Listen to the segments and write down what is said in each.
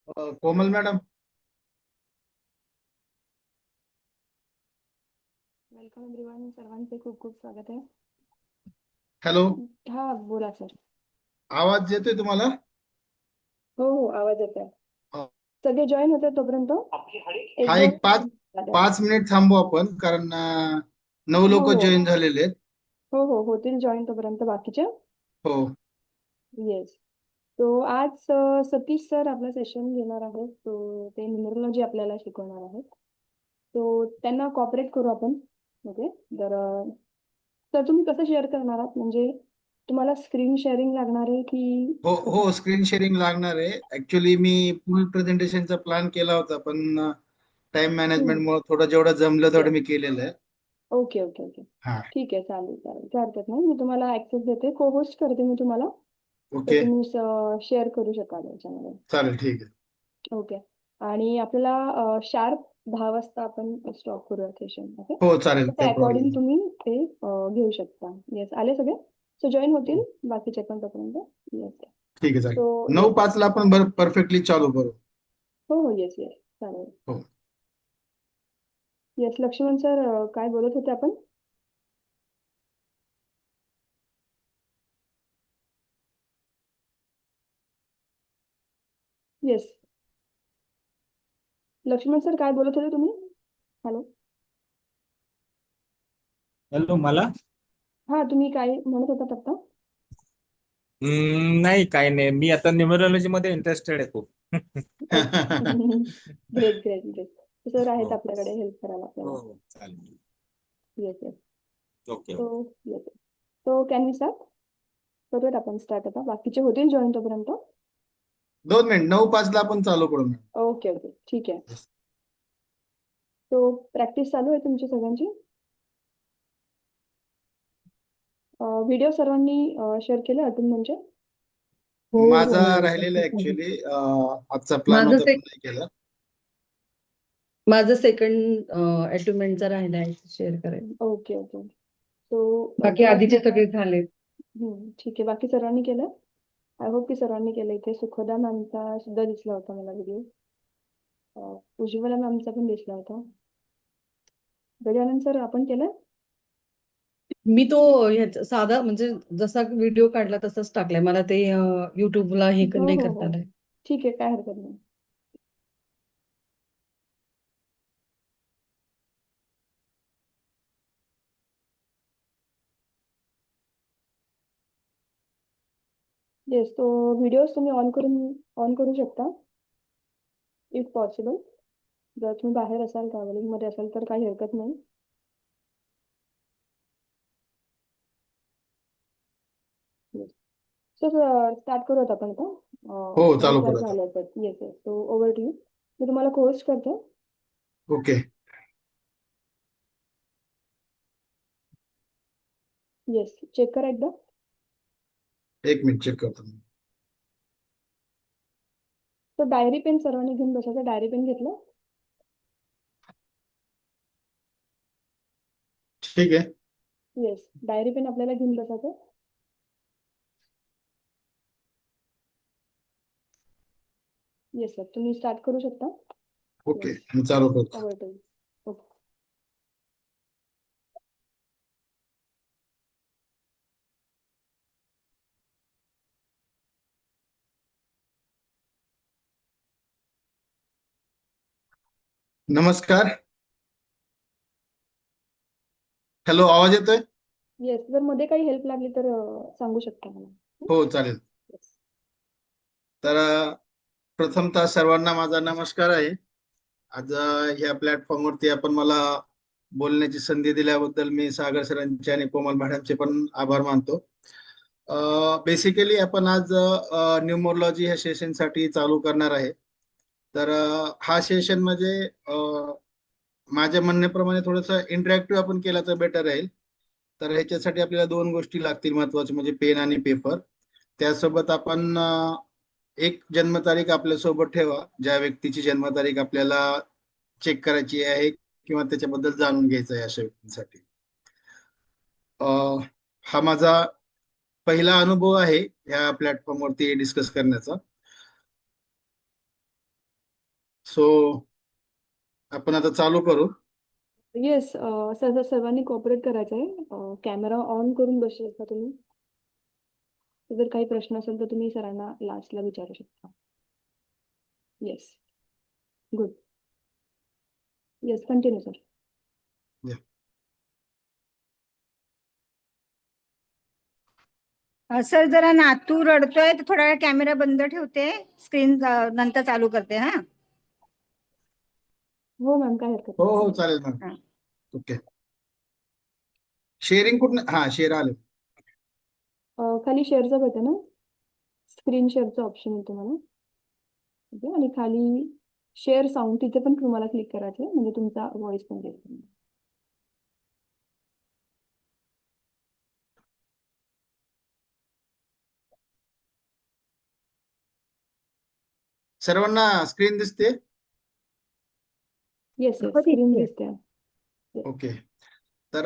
कोमल madam. Welcome everyone. सर्वांचे खूप खूप स्वागत आहे. हॅलो. हा, बोला सर. आवाज येतोय तुम्हाला? हो हो, आवाज येत आहे. अ, सगळे जॉईन होते तोपर्यंत एक हा, दोन एक पाच झाले. 5 मिनिट थांबू आपण, कारण 9 हो लोक हो जॉईन झालेले आहेत. हो हो, होतील जॉईन तोपर्यंत बाकीचे. हो. येस. तो आज सतीश सर आपला सेशन घेणार आहेत. तो ते न्यूमरोलॉजी आपल्याला शिकवणार आहेत. तो त्यांना कॉपरेट करू आपण. ओके. तर तर तुम्ही कसं शेअर करणार आहात, म्हणजे तुम्हाला स्क्रीन शेअरिंग लागणार आहे की हो कसं? हो, स्क्रीन शेअरिंग लागणार आहे. ऍक्च्युली मी फुल प्रेझेंटेशनचा प्लॅन केला होता, पण टाइम मॅनेजमेंट मुळे थोडं जेवढं जमलं तेवढं मी केलेलं आहे. Okay okay okay. हा. ठीक आहे, चालेल चालेल, काय हरकत नाही. मी तुम्हाला ऍक्सेस देते, को होस्ट करते मी तुम्हाला. तर ओके. तुम्ही शेअर करू शकाल याच्यामध्ये. चालेल, ठीक आहे. ओके. आणि आपल्याला शार्प 10 वाजता आपण स्टॉप करूया सेशन. ओके. हो, चालेल, त्या काही प्रॉब्लेम अकॉर्डिंग नाही. तुम्ही ते घेऊ शकता. येस, आले सगळे. सो जॉईन होतील हो, बाकीचे पण तोपर्यंत. येस. ठीक आहे, चालेल. सो 9:05 आपण परफेक्टली चालू करू. हो हो, येस येस, चालेल. हो. येस, लक्ष्मण सर, काय बोलत होते आपण? येस, लक्ष्मण सर, काय बोलत होते तुम्ही? हॅलो. हॅलो. मला हा, तुम्ही काय म्हणत होता आता? नाही, काही नाही. मी आता न्यूमरोलॉजी मध्ये इंटरेस्टेड आहे खूप. Okay. Great great great. Sir आहेत हो आपल्याकडे हेल्प करायला हो आपल्याला. हो, चालेल. Yes yes. ओके. तो येस. तो कॅन वी स्टार्ट? करूयात आपण स्टार्ट आता, बाकीचे होतील जॉईन तोपर्यंत. 2 मिनिट, 9:05 आपण चालू करू मॅडम. ओके ओके, ठीक आहे. तो प्रॅक्टिस चालू आहे तुमची सगळ्यांची. व्हिडिओ सर्वांनी शेअर केले अजून म्हणजे? हो माझा हो, राहिलेला नक्कीच आहे. ऍक्च्युली आजचा प्लॅन माझं होता से पण नाही केला. माझं सेकंड अटेंडमेंटचा राहिला आहे शेअर करायला. Okay okay. तो बाकी आधीचे सगळे झाले. ठीक आहे, बाकी सर्वांनी केलं. आय होप की सर्वांनी केलं. इथे सुखदा मॅमचा सुद्धा दिसला होता मला व्हिडिओ. उज्ज्वला मॅमचा पण दिसला होता. गजानन सर, आपण केलं? मी तो ह्याचा साधा म्हणजे जसा व्हिडिओ काढला तसाच टाकलाय. मला ते युट्यूबला हे हो नाही हो करता हो, आलंय. ठीक आहे, काय हरकत नाही. येस, तो व्हिडिओ तुम्ही ऑन करू शकता इफ पॉसिबल. जर तुम्ही बाहेर असाल, ट्रॅव्हलिंग मध्ये असाल तर काही हरकत नाही. सर, स्टार्ट करूयात आपण आता. हो, चालू 9 तास करू आता. झाले आहेत. येस येस, तो ओव्हर टू यू. मी तुम्हाला कोर्स करते. ओके. येस, चेक करा एकदा. 1 मिनिट चेक करतो मी. तर डायरी पेन सर्वांनी घेऊन बसायचं. डायरी पेन घेतलं? ठीक आहे. येस, डायरी पेन आपल्याला घेऊन बसायचं. येस सर, तुम्ही स्टार्ट करू शकता. ओके, येस, मी चालू करतो. Over to you. ओके. नमस्कार. हॅलो, आवाज येतोय? येस, जर मध्ये काही हेल्प लागली तर सांगू शकता मला. हो, चालेल. येस. तर प्रथमतः सर्वांना माझा नमस्कार आहे. आज ह्या प्लॅटफॉर्मवरती आपण मला बोलण्याची संधी दिल्याबद्दल मी सागर सरांचे आणि कोमल मॅडमचे पण आभार मानतो. बेसिकली आपण आज न्यूमरोलॉजी ह्या सेशनसाठी चालू करणार आहे. तर हा सेशन म्हणजे माझ्या म्हणण्याप्रमाणे थोडंसं इंटरॅक्टिव्ह आपण केला तर बेटर राहील. तर ह्याच्यासाठी आपल्याला 2 गोष्टी लागतील महत्वाच्या, म्हणजे पेन आणि पेपर. त्यासोबत आपण एक जन्मतारीख आपल्या सोबत ठेवा, ज्या व्यक्तीची जन्मतारीख आपल्याला चेक करायची आहे किंवा त्याच्याबद्दल जाणून घ्यायचं आहे अशा व्यक्तींसाठी. हा माझा पहिला अनुभव आहे ह्या प्लॅटफॉर्मवरती डिस्कस करण्याचा. सो आपण आता चालू करू. येस, सर्वांनी कॉपरेट करायचं आहे. कॅमेरा ऑन करून बसले का तुम्ही? जर काही प्रश्न असेल तर तुम्ही सरांना लास्टला विचारू शकता. Yes, good. Yes, continue sir. Sir जरा नातू रडतोय तर थोडा वेळ कॅमेरा बंद ठेवते, स्क्रीन नंतर चालू करते. हा हो मॅम, काय हरकत हो नाही. हो चालेल मॅम. हा. ओके. शेअरिंग कुठं? हा शेअर आले. खाली शेअरचं बटन आहे, स्क्रीन शेअरचं ऑप्शन आहे तुम्हाला. ओके, आणि खाली शेअर साऊंड तिथे पण तुम्हाला क्लिक करायचं आहे, म्हणजे तुमचा व्हॉइस पण येईल. सर्वांना स्क्रीन दिसते? येस येस, हो, स्क्रीन दिसते. दिसते. ओके. तर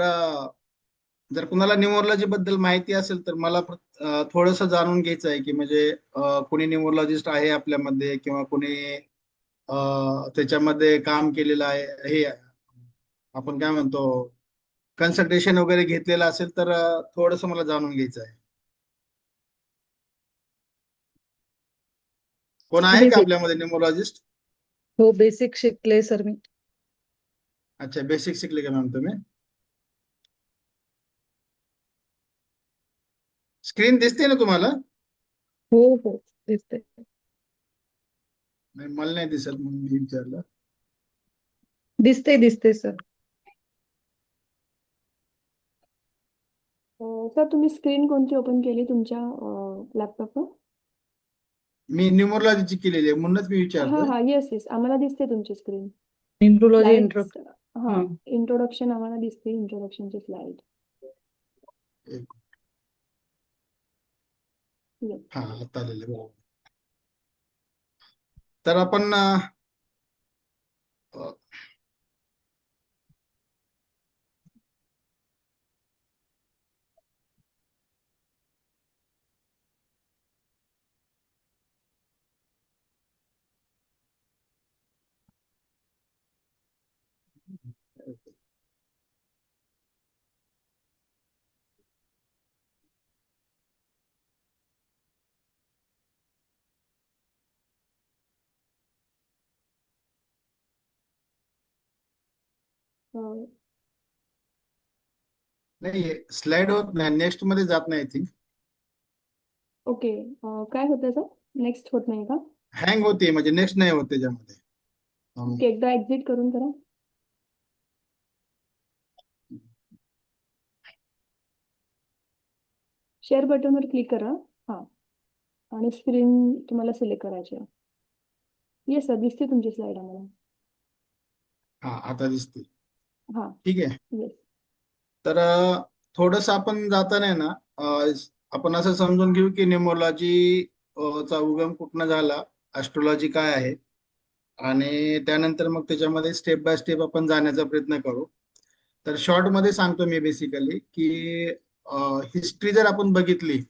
जर कुणाला न्यूमरोलॉजी बद्दल माहिती असेल तर मला थोडस जाणून घ्यायचं आहे की म्हणजे कोणी न्यूमरोलॉजिस्ट आहे आपल्यामध्ये किंवा कोणी त्याच्यामध्ये काम केलेलं आहे, हे आपण काय म्हणतो कन्सल्टेशन वगैरे घेतलेलं असेल तर थोडस मला जाणून घ्यायचं आहे. कोण आहे का बेसिक आपल्यामध्ये न्यूमरोलॉजिस्ट? हो, बेसिक शिकले सर मी. अच्छा, बेसिक शिकले का मॅम तुम्ही? स्क्रीन दिसते ना तुम्हाला? हो हो, दिसते. नाही, मला नाही दिसत म्हणून मी विचारलं. दिसते दिसते सर. सर तुम्ही स्क्रीन कोणती ओपन केली तुमच्या लॅपटॉपवर? मी न्यूमरोलॉजीची केलेली आहे म्हणूनच मी हा विचारतोय. हा, येस येस, आम्हाला दिसते तुमची स्क्रीन. न्यूमरोलॉजी स्लाइड्स, हा, हा. इंट्रोडक्शन आम्हाला दिसते, इंट्रोडक्शनची स्लाइड. एक- हा, आता आलेलं आहे, बरोबर. तर आपण नाही, स्लाइड होत नाही, नेक्स्ट मध्ये जात नाही. थिंक ओके, काय होतं सर? नेक्स्ट होत नाही का? हँग होते, म्हणजे नेक्स्ट नाही होत त्याच्यामध्ये. ओके, एकदा एक्झिट करून करा. शेअर बटनवर क्लिक करा. हा, आणि स्क्रीन तुम्हाला सिलेक्ट करायची आहे. येस सर, दिसते तुमची स्लाइड आम्हाला. हा, आता दिसते. हा, ठीक आहे. येस. तर थोडस आपण जाताना आहे ना, आपण असं समजून घेऊ की न्यूमरोलॉजी चा उगम कुठनं झाला, ऍस्ट्रोलॉजी काय आहे, आणि त्यानंतर मग त्याच्यामध्ये स्टेप बाय स्टेप आपण जाण्याचा प्रयत्न करू. तर शॉर्ट मध्ये सांगतो मी बेसिकली की हिस्ट्री जर आपण बघितली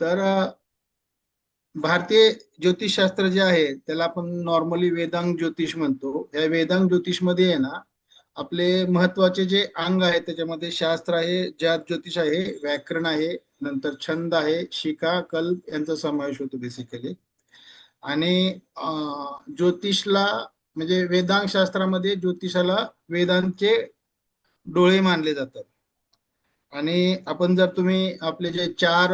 तर भारतीय ज्योतिषशास्त्र जे आहे त्याला आपण नॉर्मली वेदांग ज्योतिष म्हणतो. या वेदांग ज्योतिषमध्ये आहे ना, आपले महत्वाचे जे अंग आहेत त्याच्यामध्ये शास्त्र आहे, ज्यात ज्योतिष आहे, व्याकरण आहे, नंतर छंद आहे, शिका, कल्प यांचा समावेश होतो बेसिकली. आणि ज्योतिषला म्हणजे वेदांग शास्त्रामध्ये ज्योतिषाला वेदांचे डोळे मानले जातात. आणि आपण जर तुम्ही आपले जे चार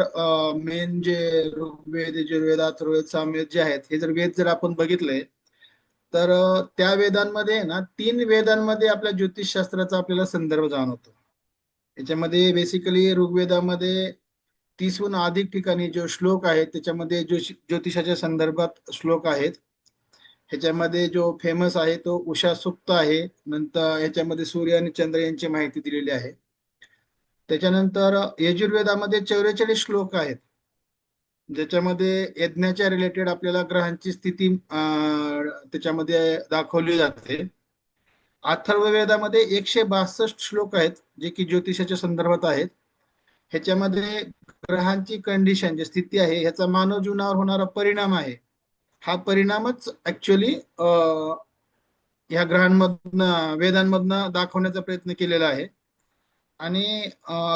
मेन जे ऋग्वेद, यजुर्वेद, अथर्ववेद, सामवेद जे आहेत, हे जर वेद जर आपण बघितले तर त्या वेदांमध्ये ना 3 वेदांमध्ये आपल्या ज्योतिषशास्त्राचा आपल्याला संदर्भ जाणवतो. याच्यामध्ये बेसिकली ऋग्वेदामध्ये 30हून अधिक ठिकाणी जो श्लोक आहेत त्याच्यामध्ये ज्योतिषाच्या संदर्भात श्लोक आहेत. ह्याच्यामध्ये जो फेमस आहे तो उषा सूक्त आहे. नंतर ह्याच्यामध्ये सूर्य आणि चंद्र यांची माहिती दिलेली आहे. त्याच्यानंतर यजुर्वेदामध्ये 44 श्लोक आहेत ज्याच्यामध्ये यज्ञाच्या रिलेटेड आपल्याला ग्रहांची स्थिती त्याच्यामध्ये दाखवली जाते. अथर्ववेदामध्ये 162 श्लोक आहेत जे की ज्योतिषाच्या संदर्भात आहेत. ह्याच्यामध्ये ग्रहांची कंडिशन जी स्थिती आहे ह्याचा मानव जीवनावर होणारा परिणाम आहे हा परिणामच ऍक्च्युली ह्या ग्रहांमधनं वेदांमधनं दाखवण्याचा प्रयत्न केलेला आहे. आणि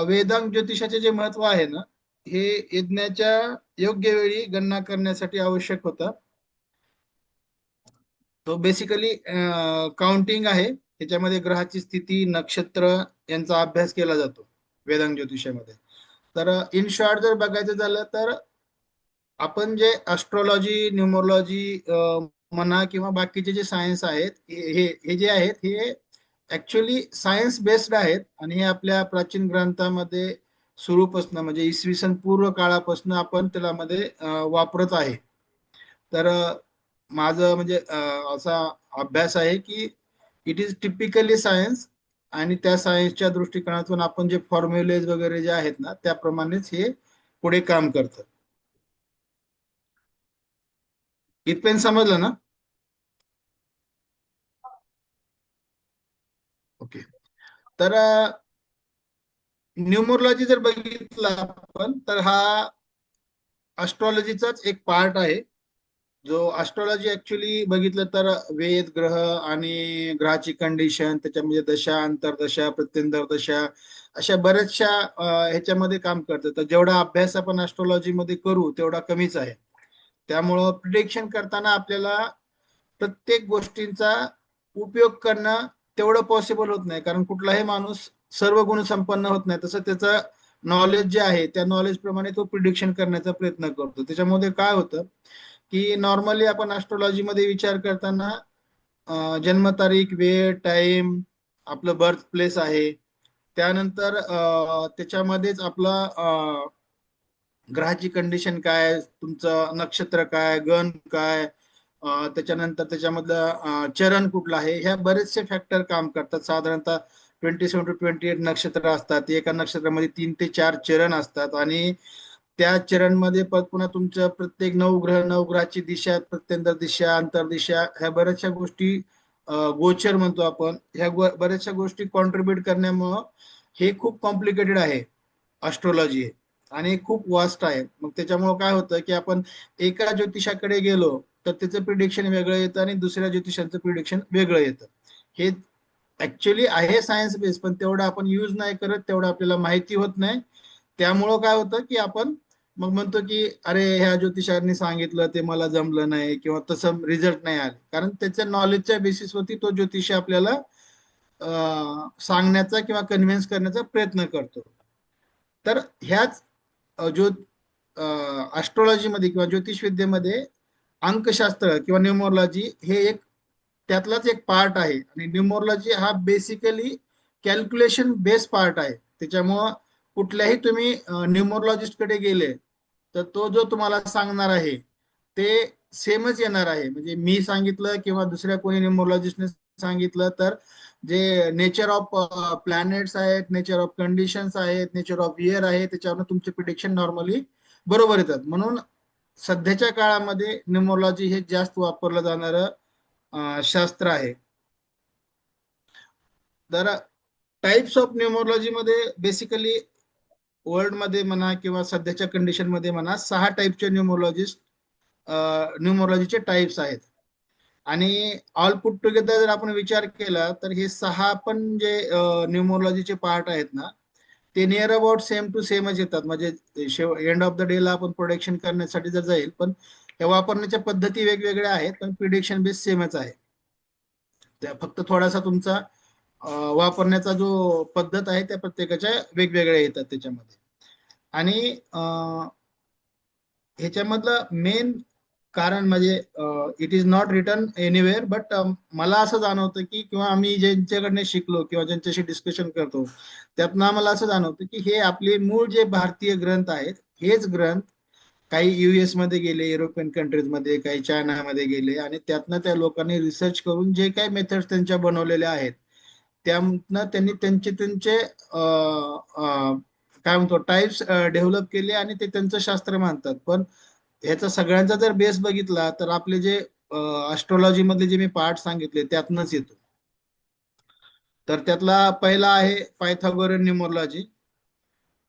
वेदांग ज्योतिषाचे जे महत्व आहे ना, हे यज्ञाच्या योग्य वेळी गणना करण्यासाठी आवश्यक होतं. तो बेसिकली काउंटिंग आहे. त्याच्यामध्ये ग्रहाची स्थिती, नक्षत्र यांचा अभ्यास केला जातो वेदांग ज्योतिषामध्ये. तर इन शॉर्ट जर बघायचं झालं तर आपण जे ॲस्ट्रॉलॉजी, न्यूमरोलॉजी म्हणा किंवा बाकीचे जे सायन्स आहेत, हे हे जे आहेत हे ऍक्च्युली सायन्स बेस्ड आहेत. आणि हे आपल्या प्राचीन ग्रंथामध्ये सुरूपासून म्हणजे इसवी सन पूर्व काळापासून आपण त्याला मध्ये वापरत आहे. तर माझं म्हणजे असा अभ्यास आहे की इट इज टिपिकली सायन्स, आणि त्या सायन्सच्या दृष्टिकोनातून आपण जे फॉर्म्युलेज वगैरे जे आहेत ना, त्याप्रमाणेच हे पुढे काम करतं. इथपर्यंत समजलं ना? ओके. तर न्यूमरोलॉजी जर बघितला आपण तर हा ॲस्ट्रॉलॉजीचाच एक पार्ट आहे. जो ॲस्ट्रॉलॉजी ऍक्च्युली बघितलं तर वेद, ग्रह आणि ग्रहाची कंडिशन, त्याच्यामध्ये दशा, अंतरदशा, प्रत्यंतर दशा, अशा बऱ्याचशा ह्याच्यामध्ये काम करतं. तर जेवढा अभ्यास आपण ॲस्ट्रॉलॉजी मध्ये करू तेवढा कमीच आहे. त्यामुळं प्रिडिक्शन करताना आपल्याला प्रत्येक गोष्टींचा उपयोग करणं तेवढं पॉसिबल होत नाही, कारण कुठलाही माणूस सर्व गुण संपन्न होत नाही. तसं त्याचं नॉलेज जे आहे त्या नॉलेज प्रमाणे तो प्रिडिक्शन करण्याचा प्रयत्न करतो. त्याच्यामध्ये काय होतं की नॉर्मली आपण ॲस्ट्रॉलॉजी मध्ये विचार करताना जन्मतारीख, वेळ, टाइम, आपलं बर्थ प्लेस आहे. त्यानंतर त्याच्यामध्येच आपलं ग्रहाची कंडिशन काय, तुमचं नक्षत्र काय, गण काय, त्याच्यानंतर त्याच्यामधलं चरण कुठलं आहे, ह्या बरेचसे फॅक्टर काम करतात. साधारणतः 27 to 28 नक्षत्र असतात. एका नक्षत्रामध्ये 3 ते 4 चरण असतात. आणि त्या चरणमध्ये पुन्हा तुमचं प्रत्येक नवग्रहाची दिशा, प्रत्यंतर दिशा, अंतरदिशा, ह्या बऱ्याचशा गोष्टी, गोचर म्हणतो आपण, ह्या बऱ्याचशा गोष्टी कॉन्ट्रीब्युट करण्यामुळं हे खूप कॉम्प्लिकेटेड आहे ॲस्ट्रॉलॉजी, आणि खूप वास्ट आहे. मग त्याच्यामुळे काय होतं की आपण एका ज्योतिषाकडे गेलो तर त्याचं प्रिडिक्शन वेगळं येतं आणि दुसऱ्या ज्योतिषाचं प्रिडिक्शन वेगळं येतं. हे ऍक्च्युली आहे सायन्स बेस, पण तेवढं आपण यूज नाही करत, तेवढं आपल्याला माहिती होत नाही. त्यामुळं काय होतं की आपण मग म्हणतो की अरे ह्या ज्योतिषांनी सांगितलं ते मला जमलं नाही, किंवा तसं रिझल्ट नाही आले, कारण त्याच्या नॉलेजच्या बेसिसवरती तो ज्योतिषी आपल्याला सांगण्याचा किंवा कन्व्हिन्स करण्याचा प्रयत्न करतो. तर ह्याच जो ॲस्ट्रॉलॉजीमध्ये किंवा ज्योतिषविद्येमध्ये अंकशास्त्र किंवा न्यूमरोलॉजी हे एक त्यातलाच एक पार्ट आहे. आणि न्यूमरोलॉजी हा बेसिकली कॅल्क्युलेशन बेस पार्ट आहे. त्याच्यामुळं कुठल्याही तुम्ही न्यूमरोलॉजिस्ट कडे गेले तर तो जो तुम्हाला सांगणार आहे ते सेमच येणार आहे. म्हणजे मी सांगितलं किंवा दुसऱ्या कोणी न्यूमरोलॉजिस्टने सांगितलं तर जे नेचर ऑफ प्लॅनेट्स आहेत, नेचर ऑफ कंडिशन्स आहेत, नेचर ऑफ इयर आहे, त्याच्यावर तुमचे प्रिडिक्शन नॉर्मली बरोबर येतात. म्हणून सध्याच्या काळामध्ये न्यूमरोलॉजी हे जास्त वापरलं जाणारं शास्त्र आहे. तर टाइप्स ऑफ न्यूमरोलॉजी मध्ये बेसिकली वर्ल्ड मध्ये म्हणा किंवा सध्याच्या कंडिशन मध्ये म्हणा 6 टाईपचे न्यूमरोलॉजीचे टाइप्स आहेत. आणि ऑल पुट टुगेदर जर आपण विचार केला तर हे 6 पण जे न्यूमरोलॉजीचे पार्ट आहेत ना, ते नियर अबाउट सेम टू सेमच येतात. म्हणजे एंड ऑफ द डे ला आपण प्रोडक्शन करण्यासाठी जर जाईल, पण हे वापरण्याच्या पद्धती वेगवेगळ्या आहेत, पण प्रिडिक्शन बेस सेमच आहे. त्या फक्त थोडासा तुमचा वापरण्याचा जो पद्धत आहे त्या प्रत्येकाच्या वेगवेगळ्या येतात त्याच्यामध्ये. आणि ह्याच्यामधलं मेन कारण म्हणजे it is not written anywhere, but मला असं जाणवतं की, किंवा आम्ही ज्यांच्याकडनं शिकलो किंवा ज्यांच्याशी डिस्कशन करतो त्यातनं आम्हाला असं जाणवतं की हे आपले मूळ जे भारतीय ग्रंथ आहेत हेच ग्रंथ काही US मध्ये गेले, युरोपियन कंट्रीज मध्ये, काही चायनामध्ये गेले, आणि त्यातनं त्या लोकांनी रिसर्च करून जे काही मेथड्स त्यांच्या बनवलेल्या आहेत त्यातनं त्यांनी त्यांचे काय म्हणतो टाइप्स डेव्हलप केले आणि ते त्यांचं शास्त्र मानतात. पण ह्याचा सगळ्यांचा जर बेस बघितला तर आपले जे ॲस्ट्रॉलॉजी मधले जे मी पार्ट सांगितले त्यातनच येतो. तर त्यातला पहिला आहे पायथागोरियन न्यूमरोलॉजी.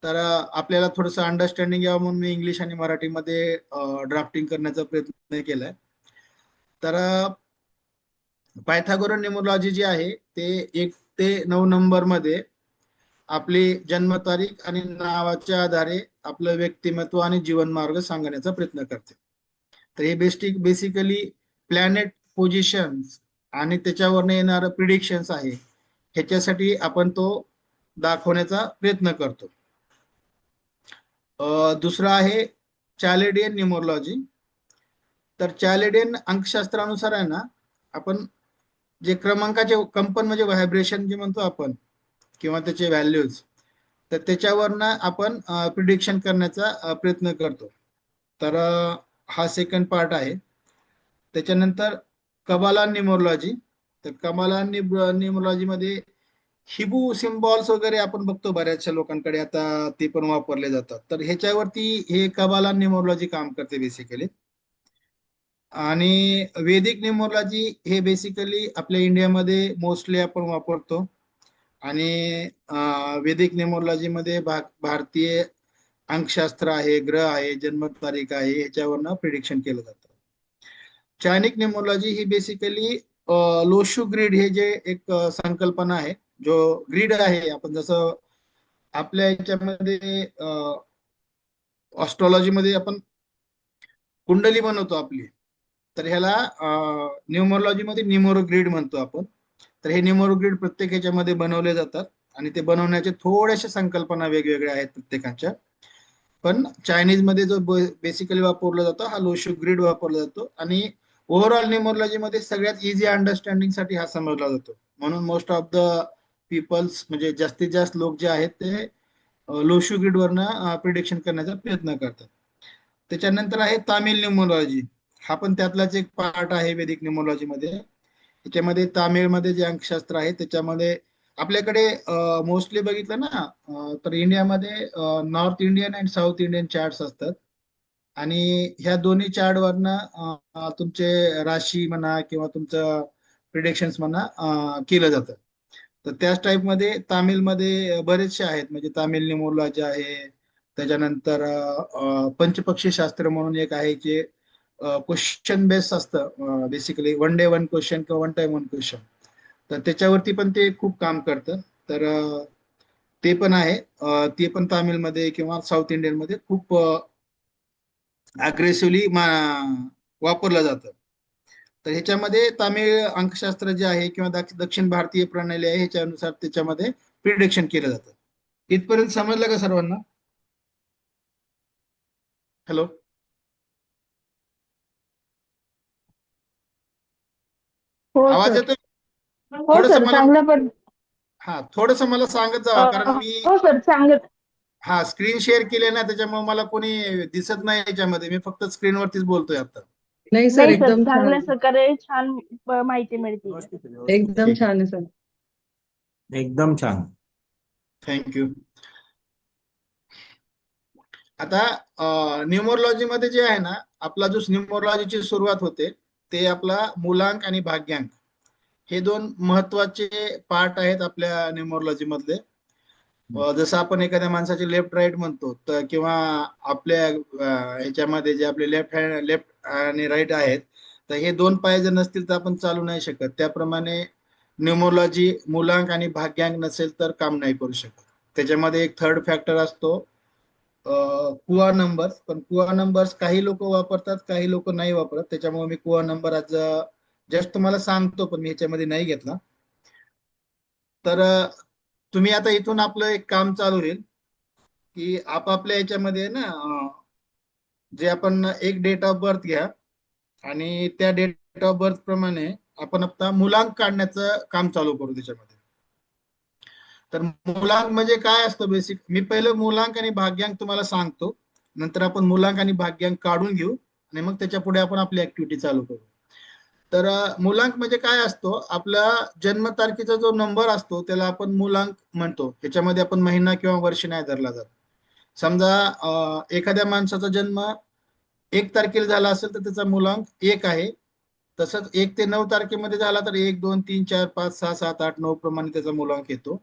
तर आपल्याला थोडंसं अंडरस्टँडिंग यावं म्हणून मी इंग्लिश आणि मराठीमध्ये ड्राफ्टिंग करण्याचा प्रयत्न केलाय. तर पायथागोरस न्यूमरोलॉजी जी आहे ते 1 ते 9 नंबर मध्ये आपली जन्मतारीख आणि नावाच्या आधारे आपलं व्यक्तिमत्व आणि जीवनमार्ग सांगण्याचा प्रयत्न करते. तर हे बेसिकली प्लॅनेट पोझिशन्स आणि त्याच्यावरनं येणारं प्रिडिक्शन्स आहे, ह्याच्यासाठी आपण तो दाखवण्याचा प्रयत्न करतो. दुसरा आहे चॅलेडियन न्यूमरोलॉजी. तर चॅलेडियन अंकशास्त्रानुसार आहे ना, आपण जे क्रमांकाचे कंपन म्हणजे व्हायब्रेशन जे म्हणतो आपण किंवा त्याचे व्हॅल्यूज, तर त्याच्यावरनं आपण प्रिडिक्शन करण्याचा प्रयत्न करतो. तर हा सेकंड पार्ट आहे. त्याच्यानंतर कबाला न्यूमरोलॉजी. तर कबाला न्यूमरोलॉजी मध्ये हिबू सिम्बॉल्स वगैरे आपण बघतो बऱ्याचशा लोकांकडे, आता ते पण वापरले जातात. तर ह्याच्यावरती हे कबाला न्यूमरोलॉजी काम करते बेसिकली. आणि वेदिक न्यूमरोलॉजी हे बेसिकली आपल्या इंडियामध्ये मोस्टली आपण वापरतो. आणि वेदिक न्यूमरोलॉजी मध्ये भारतीय अंकशास्त्र आहे, ग्रह आहे, जन्मतारीख आहे, ह्याच्यावरनं प्रिडिक्शन केलं जातं. चायनिक न्यूमरोलॉजी ही बेसिकली लोशू ग्रीड हे जे एक संकल्पना आहे, जो ग्रीड आहे, आपण जसं आपल्या ह्याच्यामध्ये ऑस्ट्रॉलॉजी मध्ये आपण कुंडली बनवतो आपली, तर ह्याला न्यूमरोलॉजी मध्ये न्यूमरो ग्रीड म्हणतो आपण. तर हे न्यूमरो ग्रीड प्रत्येक ह्याच्यामध्ये बनवले जातात आणि ते बनवण्याचे थोड्याशा संकल्पना वेगवेगळ्या आहेत प्रत्येकाच्या. पण चायनीज मध्ये जो बेसिकली वापरला जातो हा लोशू ग्रीड वापरला जातो. आणि ओव्हरऑल न्यूमरोलॉजी मध्ये सगळ्यात इझी अंडरस्टँडिंग साठी हा समजला जातो. म्हणून मोस्ट ऑफ द पीपल्स म्हणजे जास्तीत जास्त लोक जे आहेत ते लोशू ग्रीड वरनं प्रिडिक्शन करण्याचा प्रयत्न करतात. त्याच्यानंतर आहे तामिळ न्यूमरोलॉजी. हा पण त्यातलाच एक पार्ट आहे वेदिक न्यूमरोलॉजी मध्ये. त्याच्यामध्ये तामिळमध्ये जे अंकशास्त्र आहे त्याच्यामध्ये आपल्याकडे मोस्टली बघितलं ना, तर इंडियामध्ये नॉर्थ इंडियन आणि साऊथ इंडियन चार्ट्स असतात. आणि ह्या दोन्ही चार्ट वरनं तुमचे राशी म्हणा किंवा तुमचं प्रिडिक्शन्स म्हणा केलं जातं. तर त्याच टाईप मध्ये तामिळमध्ये बरेचसे आहेत, म्हणजे तामिळ न्यूमरोलॉजी आहे. त्याच्यानंतर पंचपक्षी शास्त्र म्हणून एक आहे, जे क्वेश्चन बेस्ड असतं, basically one day one question किंवा वन टाइम वन क्वेश्चन. तर त्याच्यावरती पण ते खूप काम करतं. तर ते पण आहे. ते पण तामिळमध्ये किंवा साऊथ इंडियन मध्ये खूप अग्रेसिव्हली वापरलं जातं. तर ह्याच्यामध्ये तामिळ अंकशास्त्र जे आहे किंवा दक्षिण भारतीय प्रणाली आहे, ह्याच्यानुसार त्याच्यामध्ये प्रिडिक्शन केलं जातं. इथपर्यंत समजलं का सर्वांना? हॅलो, हो आवाज सर. येतोय? हो थोडस सर, मला चांगलं पण. हा थोडस मला सांगत जावा, कारण मी हो सर, सांगत. हा स्क्रीन शेअर केले ना, त्याच्यामुळे मला कोणी दिसत नाही याच्यामध्ये. मी फक्त स्क्रीनवरतीच बोलतोय आता. नाही सर, नाही सर, एकदम छान चांगल्या आहे. प्रकारे छान माहिती मिळते. एकदम ठीक आहे, छान आहे सर. एकदम छान. थँक्यू. आता न्यूमरोलॉजी मध्ये जे आहे ना, आपला जो न्यूमरोलॉजीची सुरुवात होते ते आपला मूलांक आणि भाग्यांक हे दोन महत्वाचे पार्ट आहेत आपल्या न्यूमरोलॉजी मधले. जसं आपण एखाद्या माणसाचे लेफ्ट राईट म्हणतो, तर किंवा आपल्या ह्याच्यामध्ये जे आपले लेफ्ट आणि राईट आहेत, तर हे दोन पाय जर नसतील तर आपण चालू नाही शकत. त्याप्रमाणे न्यूमरोलॉजी मूलांक आणि भाग्यांक नसेल तर काम नाही करू शकत. त्याच्यामध्ये एक थर्ड फॅक्टर असतो, कुआ नंबर्स. पण कुआ नंबर्स काही लोक वापरतात, काही लोक नाही वापरत. त्याच्यामुळे मी कुआ नंबर आज जस्ट तुम्हाला सांगतो, पण मी ह्याच्यामध्ये नाही घेतला. तर तुम्ही आता इथून आपलं एक काम चालू होईल की आपापल्या याच्यामध्ये ना, जे आपण एक डेट ऑफ बर्थ घ्या आणि त्या डेट ऑफ बर्थ प्रमाणे आपण आता मुलांक काढण्याचं काम चालू करू त्याच्यामध्ये. तर मुलांक म्हणजे काय असतं बेसिक, मी पहिलं मुलांक आणि भाग्यांक तुम्हाला सांगतो, नंतर आपण मुलांक आणि भाग्यांक काढून घेऊ आणि मग त्याच्या पुढे आपण आपली ऍक्टिव्हिटी चालू करू. तर मुलांक म्हणजे काय असतो, आपला जन्मतारखेचा जो नंबर असतो त्याला आपण मुलांक म्हणतो. त्याच्यामध्ये आपण महिना किंवा वर्ष नाही धरला जात. समजा एखाद्या माणसाचा जन्म 1 तारखेला झाला असेल तर त्याचा मुलांक 1 आहे. तसंच 1 ते 9 तारखेमध्ये झाला तर 1, 2, 3, 4, 5, 6, 7, 8, 9 प्रमाणे त्याचा मुलांक येतो.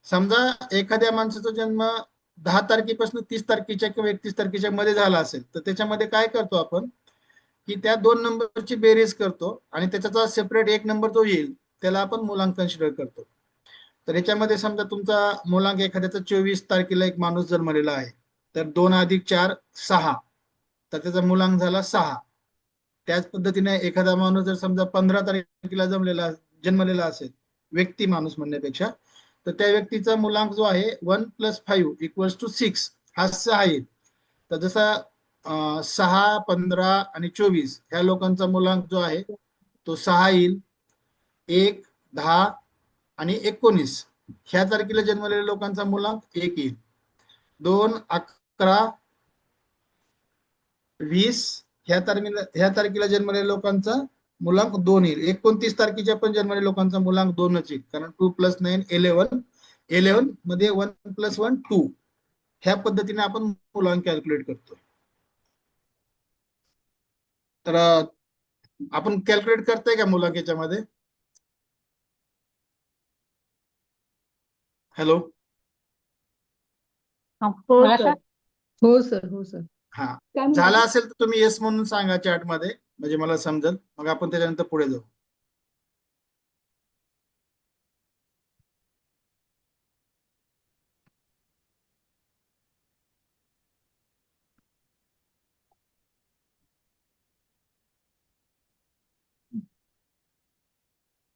समजा एखाद्या माणसाचा जन्म 10 तारखेपासून 30 तारखेच्या किंवा 31 तारखेच्या मध्ये झाला असेल, तर त्याच्यामध्ये काय करतो आपण की त्या 2 नंबरची बेरीज करतो आणि त्याचा सेपरेट एक नंबर जो येईल त्याला आपण मुलांक कन्सिडर करतो. तर याच्यामध्ये समजा तुमचा मुलांक एखाद्याचा 24 तारखेला एक माणूस जन्मलेला आहे, तर 2 अधिक 4 6, तर त्याचा मुलांक झाला 6. त्याच पद्धतीने एखादा माणूस जर समजा 15 तारखेला जन्मलेला असेल, व्यक्ती माणूस म्हणण्यापेक्षा, तर त्या व्यक्तीचा मुलांक जो आहे 1 + 5 = 6, हा 6 येईल. तर जसा 6, 15 आणि 24 ह्या लोकांचा मुलांक जो आहे तो 6 येईल. 1, 10 आणि 19 ह्या तारखेला जन्मलेल्या लोकांचा मुलांक 1 येईल. 2, 11, 20 ह्या तारखेला जन्मलेल्या लोकांचा मुलांक 2 येईल. 29 तारखेच्या पण जन्मलेल्या लोकांचा मुलांक 2च येईल, कारण 2 + 9 11. 11 मध्ये 1 + 1 2. ह्या पद्धतीने आपण मुलांक कॅल्क्युलेट करतो. तर आपण कॅल्क्युलेट करताय का मुलांक याच्यामध्ये? हॅलो. हो सर. हो सर. हो सर. हा, काय म्हणता? झाला असेल तर तुम्ही येस म्हणून सांगा चॅट मध्ये, म्हणजे मला समजेल, मग आपण त्याच्यानंतर पुढे जाऊ.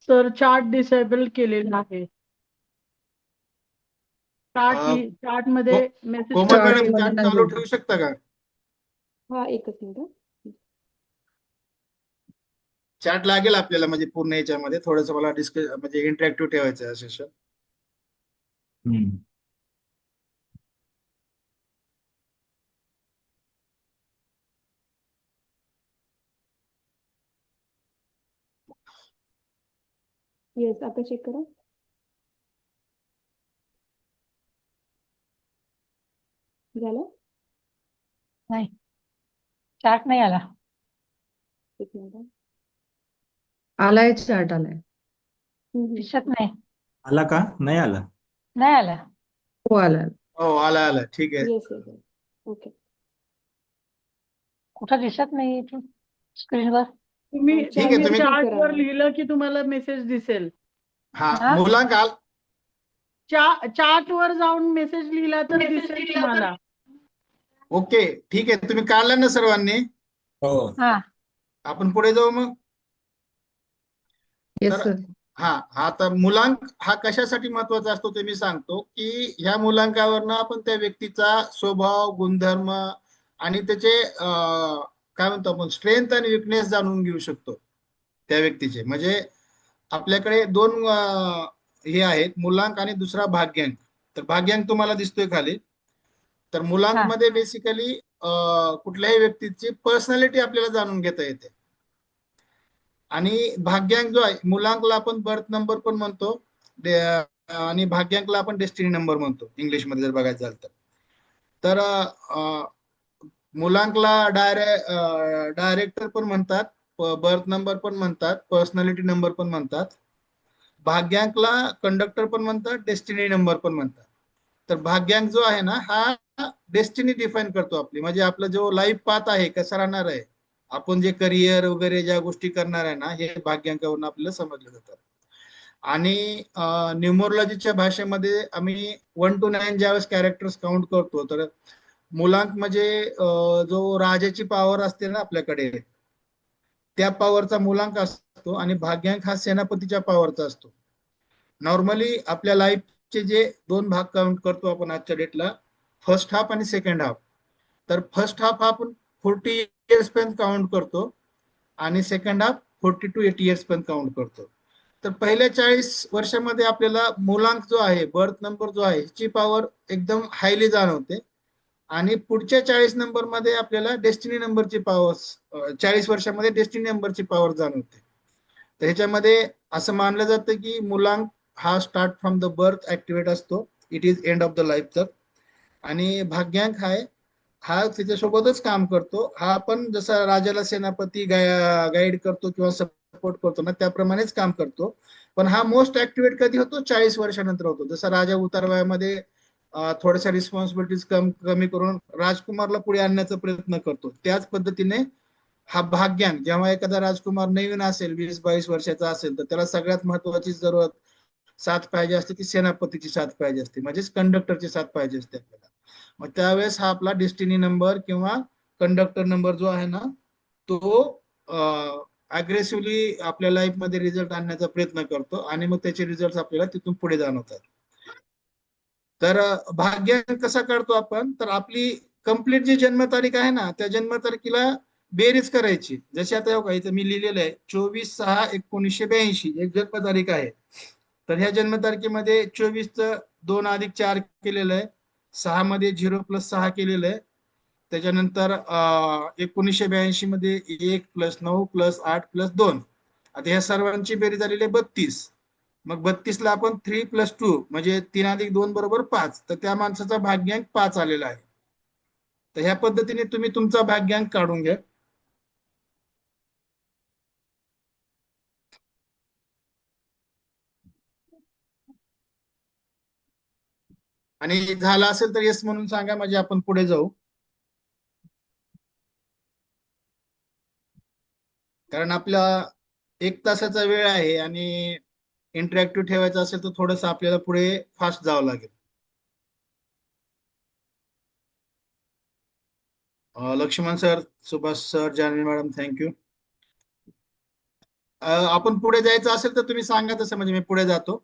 सर चार्ट डिसेबल केलेला आहे. चार्ट मध्ये मेसेज कोमल Chart मॅडम, मध्ये चॅट नाही चालू बोलतो. ठेवू शकता का? हा, एकच मिनिट. चॅट लागेल आपल्याला, म्हणजे पूर्ण याच्यामध्ये थोडंसं मला डिस्कस म्हणजे इंटरॅक्टिव्ह ठेवायचं आहे सेशन. हम्म. येस, आता चेक करा. झालं? नाही, चार्ट नाही आला. एक मिनिट. आलाय, चार्ट आलाय. दिसत नाही. आला का? नाही आला? नाही आला. हो आलाय. हो, आला आला, ठीक आहे. Yes yes. ओके. कुठं दिसत नाही स्क्रीनवर. तुम्ही ठीक आहे, तुम्ही चार्ट वर लिहिलं की तुम्हाला मेसेज दिसेल. हा हा? मुलांक चार्ट वर जाऊन मेसेज लिहिला तर दिसेल तुम्हाला. ओके, ठीक आहे, तुम्ही काढला ना सर्वांनी? हो. हा, आपण पुढे जाऊ मग. येस तर सर. हा तर मुलांक हा कशासाठी महत्वाचा असतो ते मी सांगतो, की ह्या मुलांकावरनं आपण त्या व्यक्तीचा स्वभाव, गुणधर्म आणि त्याचे काय म्हणतो आपण स्ट्रेंथ आणि विकनेस जाणून घेऊ शकतो त्या व्यक्तीचे. म्हणजे आपल्याकडे 2 हे आहेत, मुलांक आणि दुसरा भाग्यांक. तर भाग्यांक तुम्हाला दिसतोय खाली. तर मुलांक हा. मध्ये बेसिकली कुठल्याही व्यक्तीची पर्सनॅलिटी आपल्याला जाणून घेता येते. आणि भाग्यांक जो आहे, मुलांकला आपण बर्थ नंबर पण म्हणतो आणि भाग्यांकला आपण डेस्टिनी नंबर म्हणतो इंग्लिश मध्ये जर बघायचं झालं तर. तर मुलांकला डायरेक्टर पण म्हणतात, बर्थ नंबर पण म्हणतात, पर्सनॅलिटी नंबर पण म्हणतात. भाग्यांकला कंडक्टर पण म्हणतात, डेस्टिनी नंबर पण म्हणतात. तर भाग्यांक जो आहे ना, हा डेस्टिनी डिफाईन करतो आपली, म्हणजे आपलं जो लाईफ पाथ आहे कसा राहणार आहे, आपण जे करिअर वगैरे ज्या गोष्टी करणार आहे ना, हे भाग्यांकावरून आपल्याला समजलं जातात. आणि न्यूमरोलॉजीच्या भाषेमध्ये आम्ही 1 to 9 ज्यावेळेस कॅरेक्टर्स काउंट करतो, तर मुलांक म्हणजे जो राजाची पॉवर असते ना आपल्याकडे, त्या पॉवरचा मुलांक असतो. आणि भाग्यांक हा सेनापतीच्या पॉवरचा असतो. नॉर्मली आपल्या लाईफचे जे 2 भाग काउंट करतो आपण आजच्या डेटला, फर्स्ट हाफ आणि सेकंड हाफ. तर फर्स्ट हाफ हा आपण 40 इयर्स पर्यंत काउंट करतो आणि सेकंड हाफ 40 to 80 इयर्स पर्यंत काउंट करतो. तर पहिल्या 40 वर्षामध्ये आपल्याला मुलांक जो आहे, बर्थ नंबर जो आहे, ची पॉवर एकदम हायली जाणवते. आणि पुढच्या 40 नंबर मध्ये आपल्याला डेस्टिनी नंबरची पॉवर, 40 वर्षामध्ये डेस्टिनी नंबरची पॉवर जाणवते. तर ह्याच्यामध्ये असं मानलं जातं की मुलांक हा start from the birth activate असतो, it is end of the लाईफचा. आणि भाग्यांक हा त्याच्यासोबतच काम करतो. हा पण जसा राजाला सेनापती गाईड करतो किंवा सपोर्ट करतो ना, त्याप्रमाणेच काम करतो. पण हा मोस्ट ऍक्टिव्हेट कधी होतो? 40 वर्षानंतर होतो. जसा राजा उतार वयामध्ये थोड्याशा रिस्पॉन्सिबिलिटीज कमी करून राजकुमारला पुढे आणण्याचा प्रयत्न करतो, त्याच पद्धतीने हा भाग्यांक, जेव्हा एखादा राजकुमार नवीन असेल 20-22 वर्षाचा असेल तर त्याला सगळ्यात महत्वाची जरूरत साथ पाहिजे असते ती सेनापतीची साथ पाहिजे असते, म्हणजेच कंडक्टरची साथ पाहिजे असते आपल्याला. मग त्यावेळेस हा आपला डेस्टिनी नंबर किंवा कंडक्टर नंबर जो आहे ना तो अग्रेसिव्हली आपल्या लाईफ मध्ये रिझल्ट आणण्याचा प्रयत्न करतो आणि मग त्याचे रिझल्ट आपल्याला तिथून पुढे जाणवतात. तर भाग्यांक कसा काढतो आपण, तर आपली कंप्लीट जी जन्मतारीख आहे ना त्या जन्मतारखेला बेरीज करायची. जशी आता बघा इथं मी लिहिलेलं आहे 24/6/1982 एक जन्मतारीख आहे. तर ह्या जन्मतारखेमध्ये 24चं 2 अधिक 4 केलेलं आहे, 6 मध्ये 0+6 केलेलं आहे, त्याच्यानंतर 1982 मध्ये 1+9+8+2. आता ह्या सर्वांची बेरीज झालेली आहे 32. मग 32 ला आपण 3+2 म्हणजे 3 अधिक 2 बरोबर 5, तर त्या माणसाचा भाग्यांक 5 आलेला आहे. तर ह्या पद्धतीने तुम्ही तुमचा भाग्यांक काढून घ्या. आणि झालं असेल तर येस म्हणून सांगा, म्हणजे आपण पुढे जाऊ. कारण आपला 1 तासाचा वेळ आहे आणि इंटरॅक्टिव्ह ठेवायचं असेल तर थोडस आपल्याला पुढे फास्ट जावं लागेल. Laxman sir, Subhash sir, Janvi madam, thank you. आपण पुढे जायचं असेल तर तुम्ही सांगा तसं, म्हणजे मी पुढे जातो.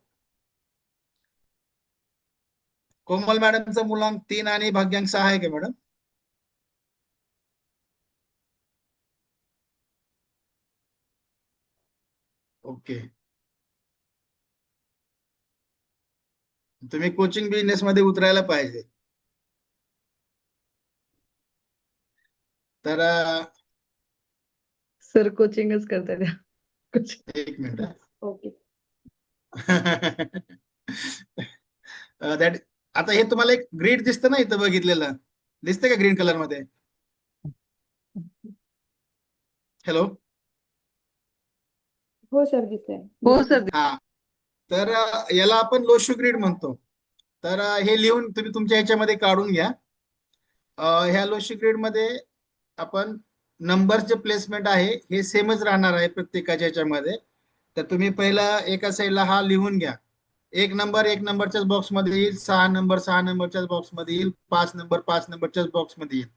कोमल मॅडमचा मुलांक 3 आणि भाग्यांक 6 आहे का मॅडम? ओके. तुम्ही कोचिंग बिझनेस मध्ये उतरायला पाहिजे. तर सर कोचिंगच करताय त्या. एक मिनिट. ओके. दॅट आता हे तुम्हाला एक ग्रीड दिसतं ना इथं, बघितलेलं दिसतंय का ग्रीन कलर मध्ये? हॅलो. हो सर दिसतंय. हो सर. हा, तर याला आपण लोशो ग्रीड म्हणतो. तर हे लिहून तुम्ही तुमच्या ह्याच्यामध्ये काढून घ्या. ह्या लोशो ग्रीड मध्ये आपण नंबरचे प्लेसमेंट आहे हे सेमच राहणार आहे प्रत्येकाच्या ह्याच्यामध्ये. तर तुम्ही पहिला एका साईडला हा लिहून घ्या. 1 नंबर 1 नंबरच्याच बॉक्समध्ये येईल, 6 नंबर 6 नंबरच्याच बॉक्समध्ये येईल, 5 नंबर 5 नंबरच्याच बॉक्समध्ये येईल.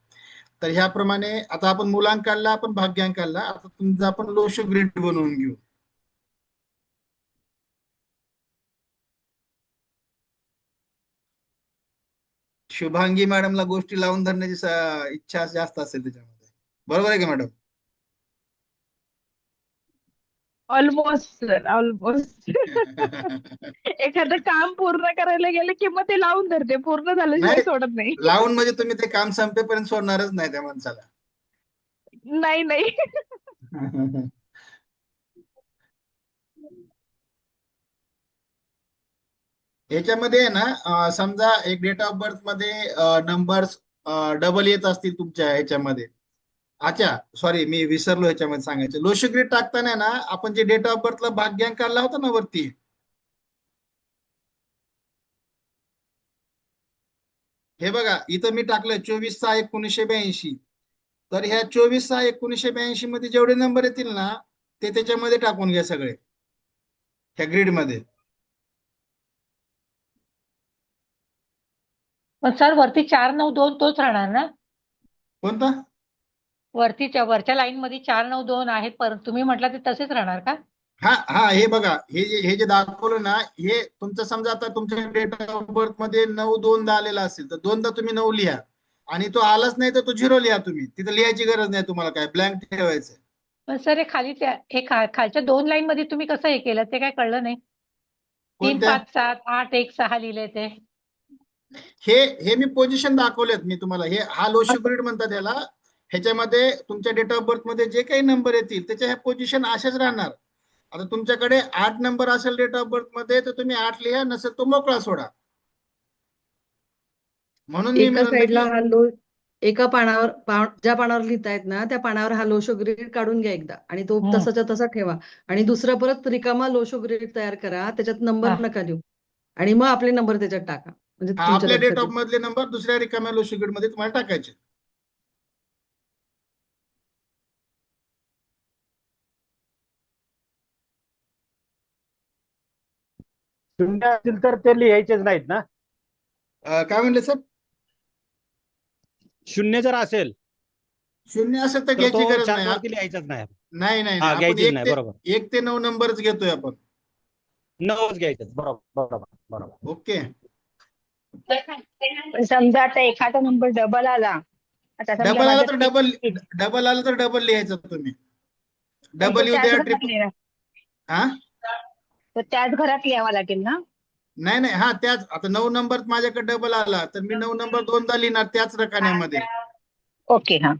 तर ह्याप्रमाणे आता आपण मुलांक काढला, आपण भाग्यांक काढला, आता तुमचा आपण लोशो ग्रीड बनवून घेऊ. शुभांगी मॅडमला गोष्टी लावून धरण्याची इच्छा जास्त असेल त्याच्यामध्ये, बरोबर आहे का मॅडम? Almost sir, almost. एखादं काम पूर्ण करायला गेलं की मग ते लावून धरते, पूर्ण झाल्याशिवाय नाही, सोडत नाही. लावून म्हणजे तुम्ही ते काम संपेपर्यंत सोडणारच नाही त्या माणसाला. नाही नाही. याच्यामध्ये आहे ना समजा एक डेट ऑफ बर्थ मध्ये नंबर्स डबल येत असतील तुमच्या ह्याच्यामध्ये. अच्छा सॉरी, मी विसरलो ह्याच्यामध्ये सांगायचं. लोशोग्रीड टाकताना ना आपण जे डेट ऑफ बर्थला भाग्यांक काढला होता ना वरती, हे बघा इथं मी टाकलंय 24/6/1982. तर ह्या 24/6/1982 मध्ये जेवढे नंबर येतील ना ते त्याच्यामध्ये टाकून घ्या सगळे ह्या ग्रीड मध्ये. पण सर वरती 492 तोच राहणार ना? कोणता? वरच्या लाईन मध्ये 492 आहेत, परत तुम्ही म्हटलं ते तसेच राहणार का? हा हा, हे बघा हे जे दाखवलं ना, हे तुमचं समजा आता तुमच्या डेट ऑफ बर्थ मध्ये 9/2 आलेला असेल तर 2दा तुम्ही 9 लिहा, आणि तो आलाच नाही तर तो 0 लिहा. तुम्ही तिथं लिहायची गरज नाही, तुम्हाला काय ब्लँक ठेवायचं. पण सर खालच्या 2 लाईन मध्ये तुम्ही कसं हे केलं ते काय कळलं नाही. 3, कोणत्या? 5, 7, 8, 1, 6 लिहिले ते. हे मी पोझिशन दाखवलेत मी तुम्हाला. हा लोशो ग्रीड म्हणतात याला. ह्याच्यामध्ये तुमच्या डेट ऑफ बर्थ मध्ये जे काही नंबर येतील त्याच्या ह्या पोझिशन अशाच राहणार. आता तुमच्याकडे 8 नंबर असेल डेट ऑफ बर्थ मध्ये तर तुम्ही 8 लिहा, नसेल तो मोकळा सोडा. म्हणून मी एका म्हणलं साईडला की एका पानावर ज्या पानावर लिहितायत ना त्या पानावर हा लोशो ग्रीड काढून घ्या एकदा, आणि तो हम्म. तसाच्या तसा ठेवा. आणि दुसरा परत रिकामा लोशो ग्रीड तयार करा, त्याच्यात नंबर हा. नका लिहू, आणि मग आपले नंबर त्याच्यात टाका, म्हणजे तुमच्या आपल्या डेट लक्षात ऑफ मधले नंबर दुसऱ्या रिकाम्या लोशो ग्रीड मध्ये तुम्हाला टाकायचे. शून्य असतील तर ते लिहायचेच नाहीत ना? काय म्हणले सर? शून्य जर असेल शून्य असेल तर तर घ्यायची तो गरज चार्ट नाही. वरती लिहायचाच नाही. नाही नाही हा, नाही आपण घ्यायचीच नाही, बरोबर. 1 ते 9 नंबरच घेतोय आपण. 9च घ्यायचं. बरोबर बरोबर बरोबर. ओके. पण समजा आता एखादा नंबर डबल आला, आता समजा डबल आला माझं तर तीन- डबल आला तर डबल लिहायचं तुम्ही. पण तो डबल येऊ त्याच द्या, घरात ट्रिपल. लिहिणार. हा तो त्याच घरात लिहावा लागेल ना? नाही नाही, हा त्याच आता 9 नंबर माझ्याकडे डबल आला तर मी 9 नंबर 2दा लिहिणार त्याच रकान्यामध्ये. ओके. हा.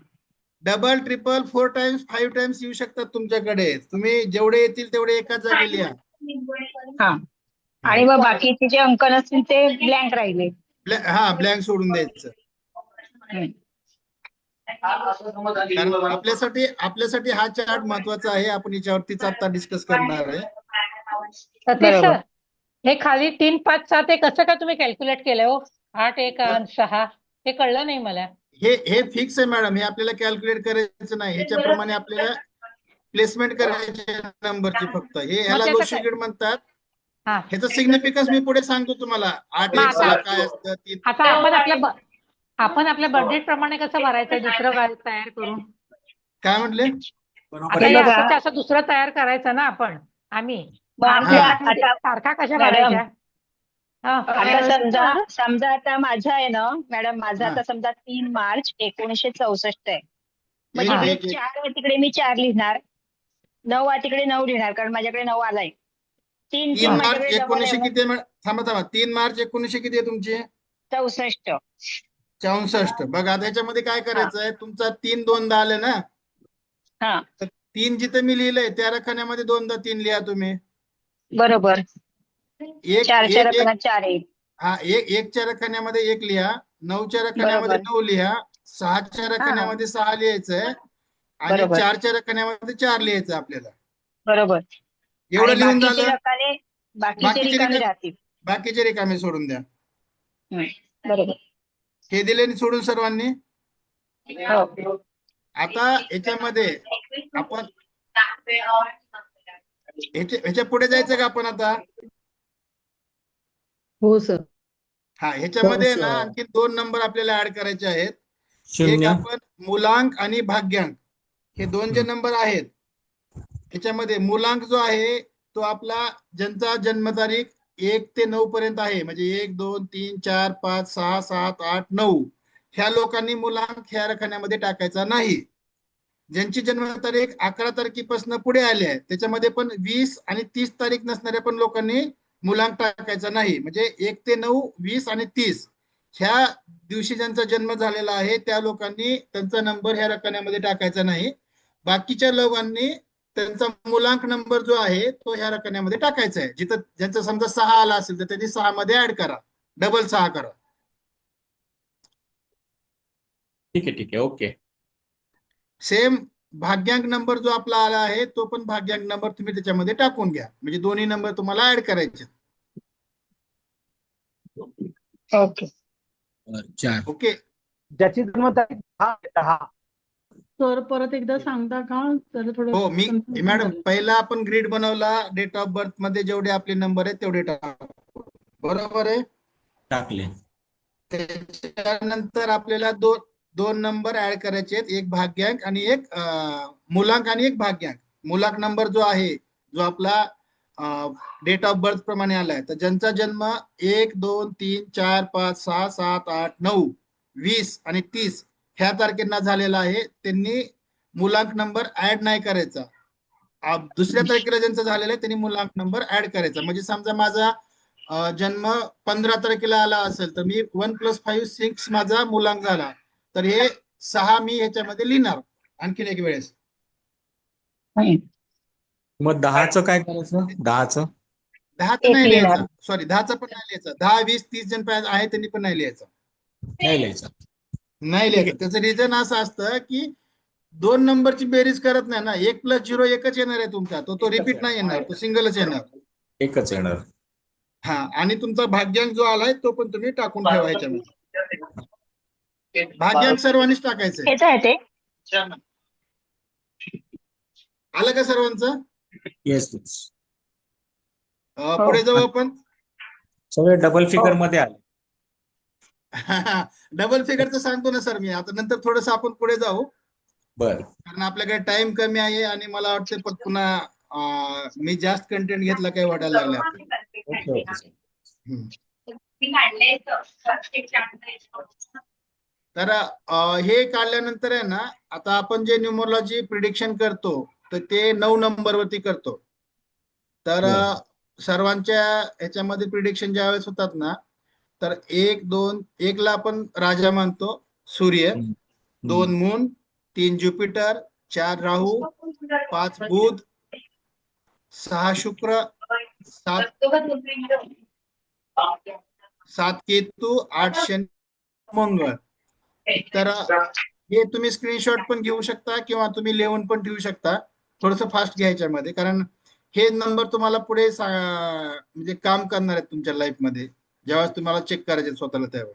डबल, ट्रिपल, 4 टाइम्स, 5 टाइम्स येऊ शकतात तुमच्याकडे. तुम्ही जेवढे येतील तेवढे एकाच जागी लिहा. हा. आणि मग बाकीचे जे अंक नसतील ते ब्लँक राहिले. हा, ब्लँक सोडून द्यायचं. हम्म. कारण आपल्यासाठी हा चार्ट महत्वाचा आहे. आपण याच्यावरतीच आता डिस्कस करणार आहे. सतीश बरोबर. सर, हे खाली 3, 5, 7 हे कसं काय तुम्ही कॅल्क्युलेट केलंय हो? 8, 1, 6 हे कळलं नाही मला. हे फिक्स आहे मॅडम. हे आपल्याला कॅल्क्युलेट करायचं नाही. ह्याच्याप्रमाणे आपल्याला प्लेसमेंट करायची नंबरची फक्त. ह्याला त्याचं लोशी काय? ग्रेड म्हणतात. हा. ह्याचं सिग्निफिकन्स मी पुढे सांगतो तुम्हाला. 8, मग 1, 6 आता काय असतं. 3 आता आपण आपल्या बजेट प्रमाणे कसं भरायचं दुसरं काय तयार करून? काय म्हटले? बरोबर आता आहे. हे बघा. असं असं दुसरं तयार करायचं ना आपण आम्ही. मग आणि आपल्या त्याच्यात म्हणजे आता सारखा कशा मॅडम, भरायच्या? हा. आता समजा आता माझा आहे ना मॅडम, माझा हा. आता समजा 3 मार्च 1964 आहे. मग एक- जिकडे एक- एक. 4 तिकडे मी 4 लिहिणार, 9 तिकडे 9 लिहिणार, कारण माझ्याकडे 9 आलाय. 3 3 मार्च माझ्याकडे डबल आहे 1900 मग किती आहे? थांबा. 3 मार्च 1900 किती आहे तुमची? 64. 64. बघा आता याच्यामध्ये काय करायचं आहे. तुमचा 3 2दा आले ना, हा, तर 3 जिथे मी लिहिलंय त्या रकान्यामध्ये 2दा 3 लिहा तुम्ही. बरोबर. एक 4च्या एक एक रकान्यात 4 येईल. हा, 1च्या रकान्यामध्ये 1 लिहा, 9च्या रकान्यामध्ये बरोबर. 9 लिहा, 6च्या रकान्यामध्ये 6 लिहायचंय आणि बरोबर. 4च्या रकान्यामध्ये 4 लिहायचं आपल्याला. बरोबर. एवढं आणि लिहून बाकीचे झालं. रकाने बाकीचे बाकीचे रिकामे रिकामे राहतील. बाकीचे रिकामे सोडून द्या. बरोबर. हे दिले ना सोडून सर्वांनी. हो. आता याच्यामध्ये आपण ह्याच्या पुढे जायचं का आपण आता? हो सर. हा, ह्याच्यामध्ये तर, ना आणखी 2 नंबर आपल्याला ऍड करायचे आहेत. एक शून्य. आपण मूलांक आणि भाग्यांक हे 2 जे नंबर आहेत, ह्याच्यामध्ये मूलांक जो आहे तो आपला ज्यांचा जन्मतारीख 1 ते 9 पर्यंत आहे, म्हणजे 1, 2, 3, 4, 5, 6, 7, 8, 9 ह्या लोकांनी मूलांक ह्या रकान्यामध्ये टाकायचा नाही. ज्यांची जन्मतारीख 11 तारखेपासून पुढे आली आहे त्याच्यामध्ये पण 20 आणि 30 तारीख नसणाऱ्या पण लोकांनी मूलांक टाकायचा नाही. म्हणजे 1 ते 9, 20 आणि 30 ह्या दिवशी ज्यांचा जन्म झालेला आहे त्या लोकांनी त्यांचा नंबर ह्या रकान्यामध्ये टाकायचा नाही. बाकीच्या लोकांनी त्यांचा मूलांक नंबर जो आहे तो ह्या रकान्यामध्ये टाकायचा आहे. जिथं ज्यांचा समजा 6 आला असेल तर त्यांनी 6 मध्ये ऍड करा, डबल 6 करा. ठीक आहे ओके. सेम भाग्यांक नंबर जो आपला आला आहे तो पण भाग्यांक नंबर तुम्ही त्याच्यामध्ये टाकून घ्या, म्हणजे दोन्ही नंबर तुम्हाला ऍड करायचे. ओके. 4. ओके. ज्याची जन्मतारीख 10. सर परत एकदा सांगता का? तर थोडं हो, मी confusion मॅडम झालं. पहिला आपण ग्रीड बनवला, डेट ऑफ बर्थ मध्ये जेवढे आपले नंबर आहेत तेवढे टाकू. बरोबर आहे. टाकले. त्याच्यानंतर आपल्याला दोन नंबर ऍड करायचे आहेत, एक भाग्यांक आणि एक मूलांक आणि एक भाग्यांक. मूलांक नंबर जो आहे जो आपला डेट ऑफ बर्थ प्रमाणे आलाय, तर ज्यांचा जन्म 1, 2, 3, 4, 5, 6, 7, 8, 9, 20 आणि 30 ह्या तारखेला झालेला आहे त्यांनी मूलांक नंबर ऍड नाही करायचा. दुसऱ्या तारखेला ज्यांचा झालेला आहे त्यांनी मूलांक नंबर ऍड करायचा. म्हणजे समजा माझा जन्म 15 तारखेला आला असेल तर मी 1 + 5 6 माझा मूलांक झाला, तर हे 6 मी ह्याच्यामध्ये लिहिणार आणखीन एक वेळेस. मग 10चं काय करायचं? 10चं 10चं नाही लिहायचं, सॉरी 10चं पण नाही लिहायचं. 10, 20, 30 जण आहे त्यांनी पण नाही लिहायचं. नाही लिहायचं. नाही लिहायचं. त्याचं रिझन असं असतं की 2 नंबरची बेरीज करत नाही ना. 1 + 0 एकच येणार आहे तुमचा, तो रिपीट नाही येणार, तो सिंगलच येणार. एकच येणार. हा, आणि तुमचा भाग्यांक जो आलाय तो पण तुम्ही टाकून ठेवा ह्याच्यामध्ये. भाग्यांक सर्वांनीच टाकायचंय. हेच आहे ते. आलं का सर्वांचं? येस. पुढे जाऊ आपण. सगळे डबल फिगर मध्ये आले. डबल फिगरचं सांगतो ना सर मी. आता नंतर थोडस आपण पुढे जाऊ, बर. कारण आपल्याकडे टाइम कमी आहे आणि मला वाटतं पण पुन्हा मी जास्त कंटेंट घेतला काही वाटायला लागले आपल्याला. Okay okay sir. हम्म. तर हे काढल्यानंतर आहे ना, आता आपण जे न्यूमरोलॉजी प्रिडिक्शन करतो तर ते 9 नंबर वरती करतो. तर सर्वांच्या ह्याच्यामध्ये प्रिडिक्शन ज्या वेळेस होतात ना, तर 1, 2, 1 ला आपण राजा मानतो सूर्य, 2 मून, 3 ज्युपिटर, 4 राहू, 5 बुध, 6 शुक्र, 7 केतू, 8 शनी, मंगळ. तर हे तुम्ही स्क्रीनशॉट पण घेऊ शकता किंवा तुम्ही लिहून पण ठेवू शकता. थोडस फास्ट घ्यायच्यामध्ये, कारण हे नंबर तुम्हाला पुढे म्हणजे काम करणार आहेत तुमच्या लाईफ मध्ये, जेव्हा तुम्हाला चेक करायचे स्वतःला तेव्हा.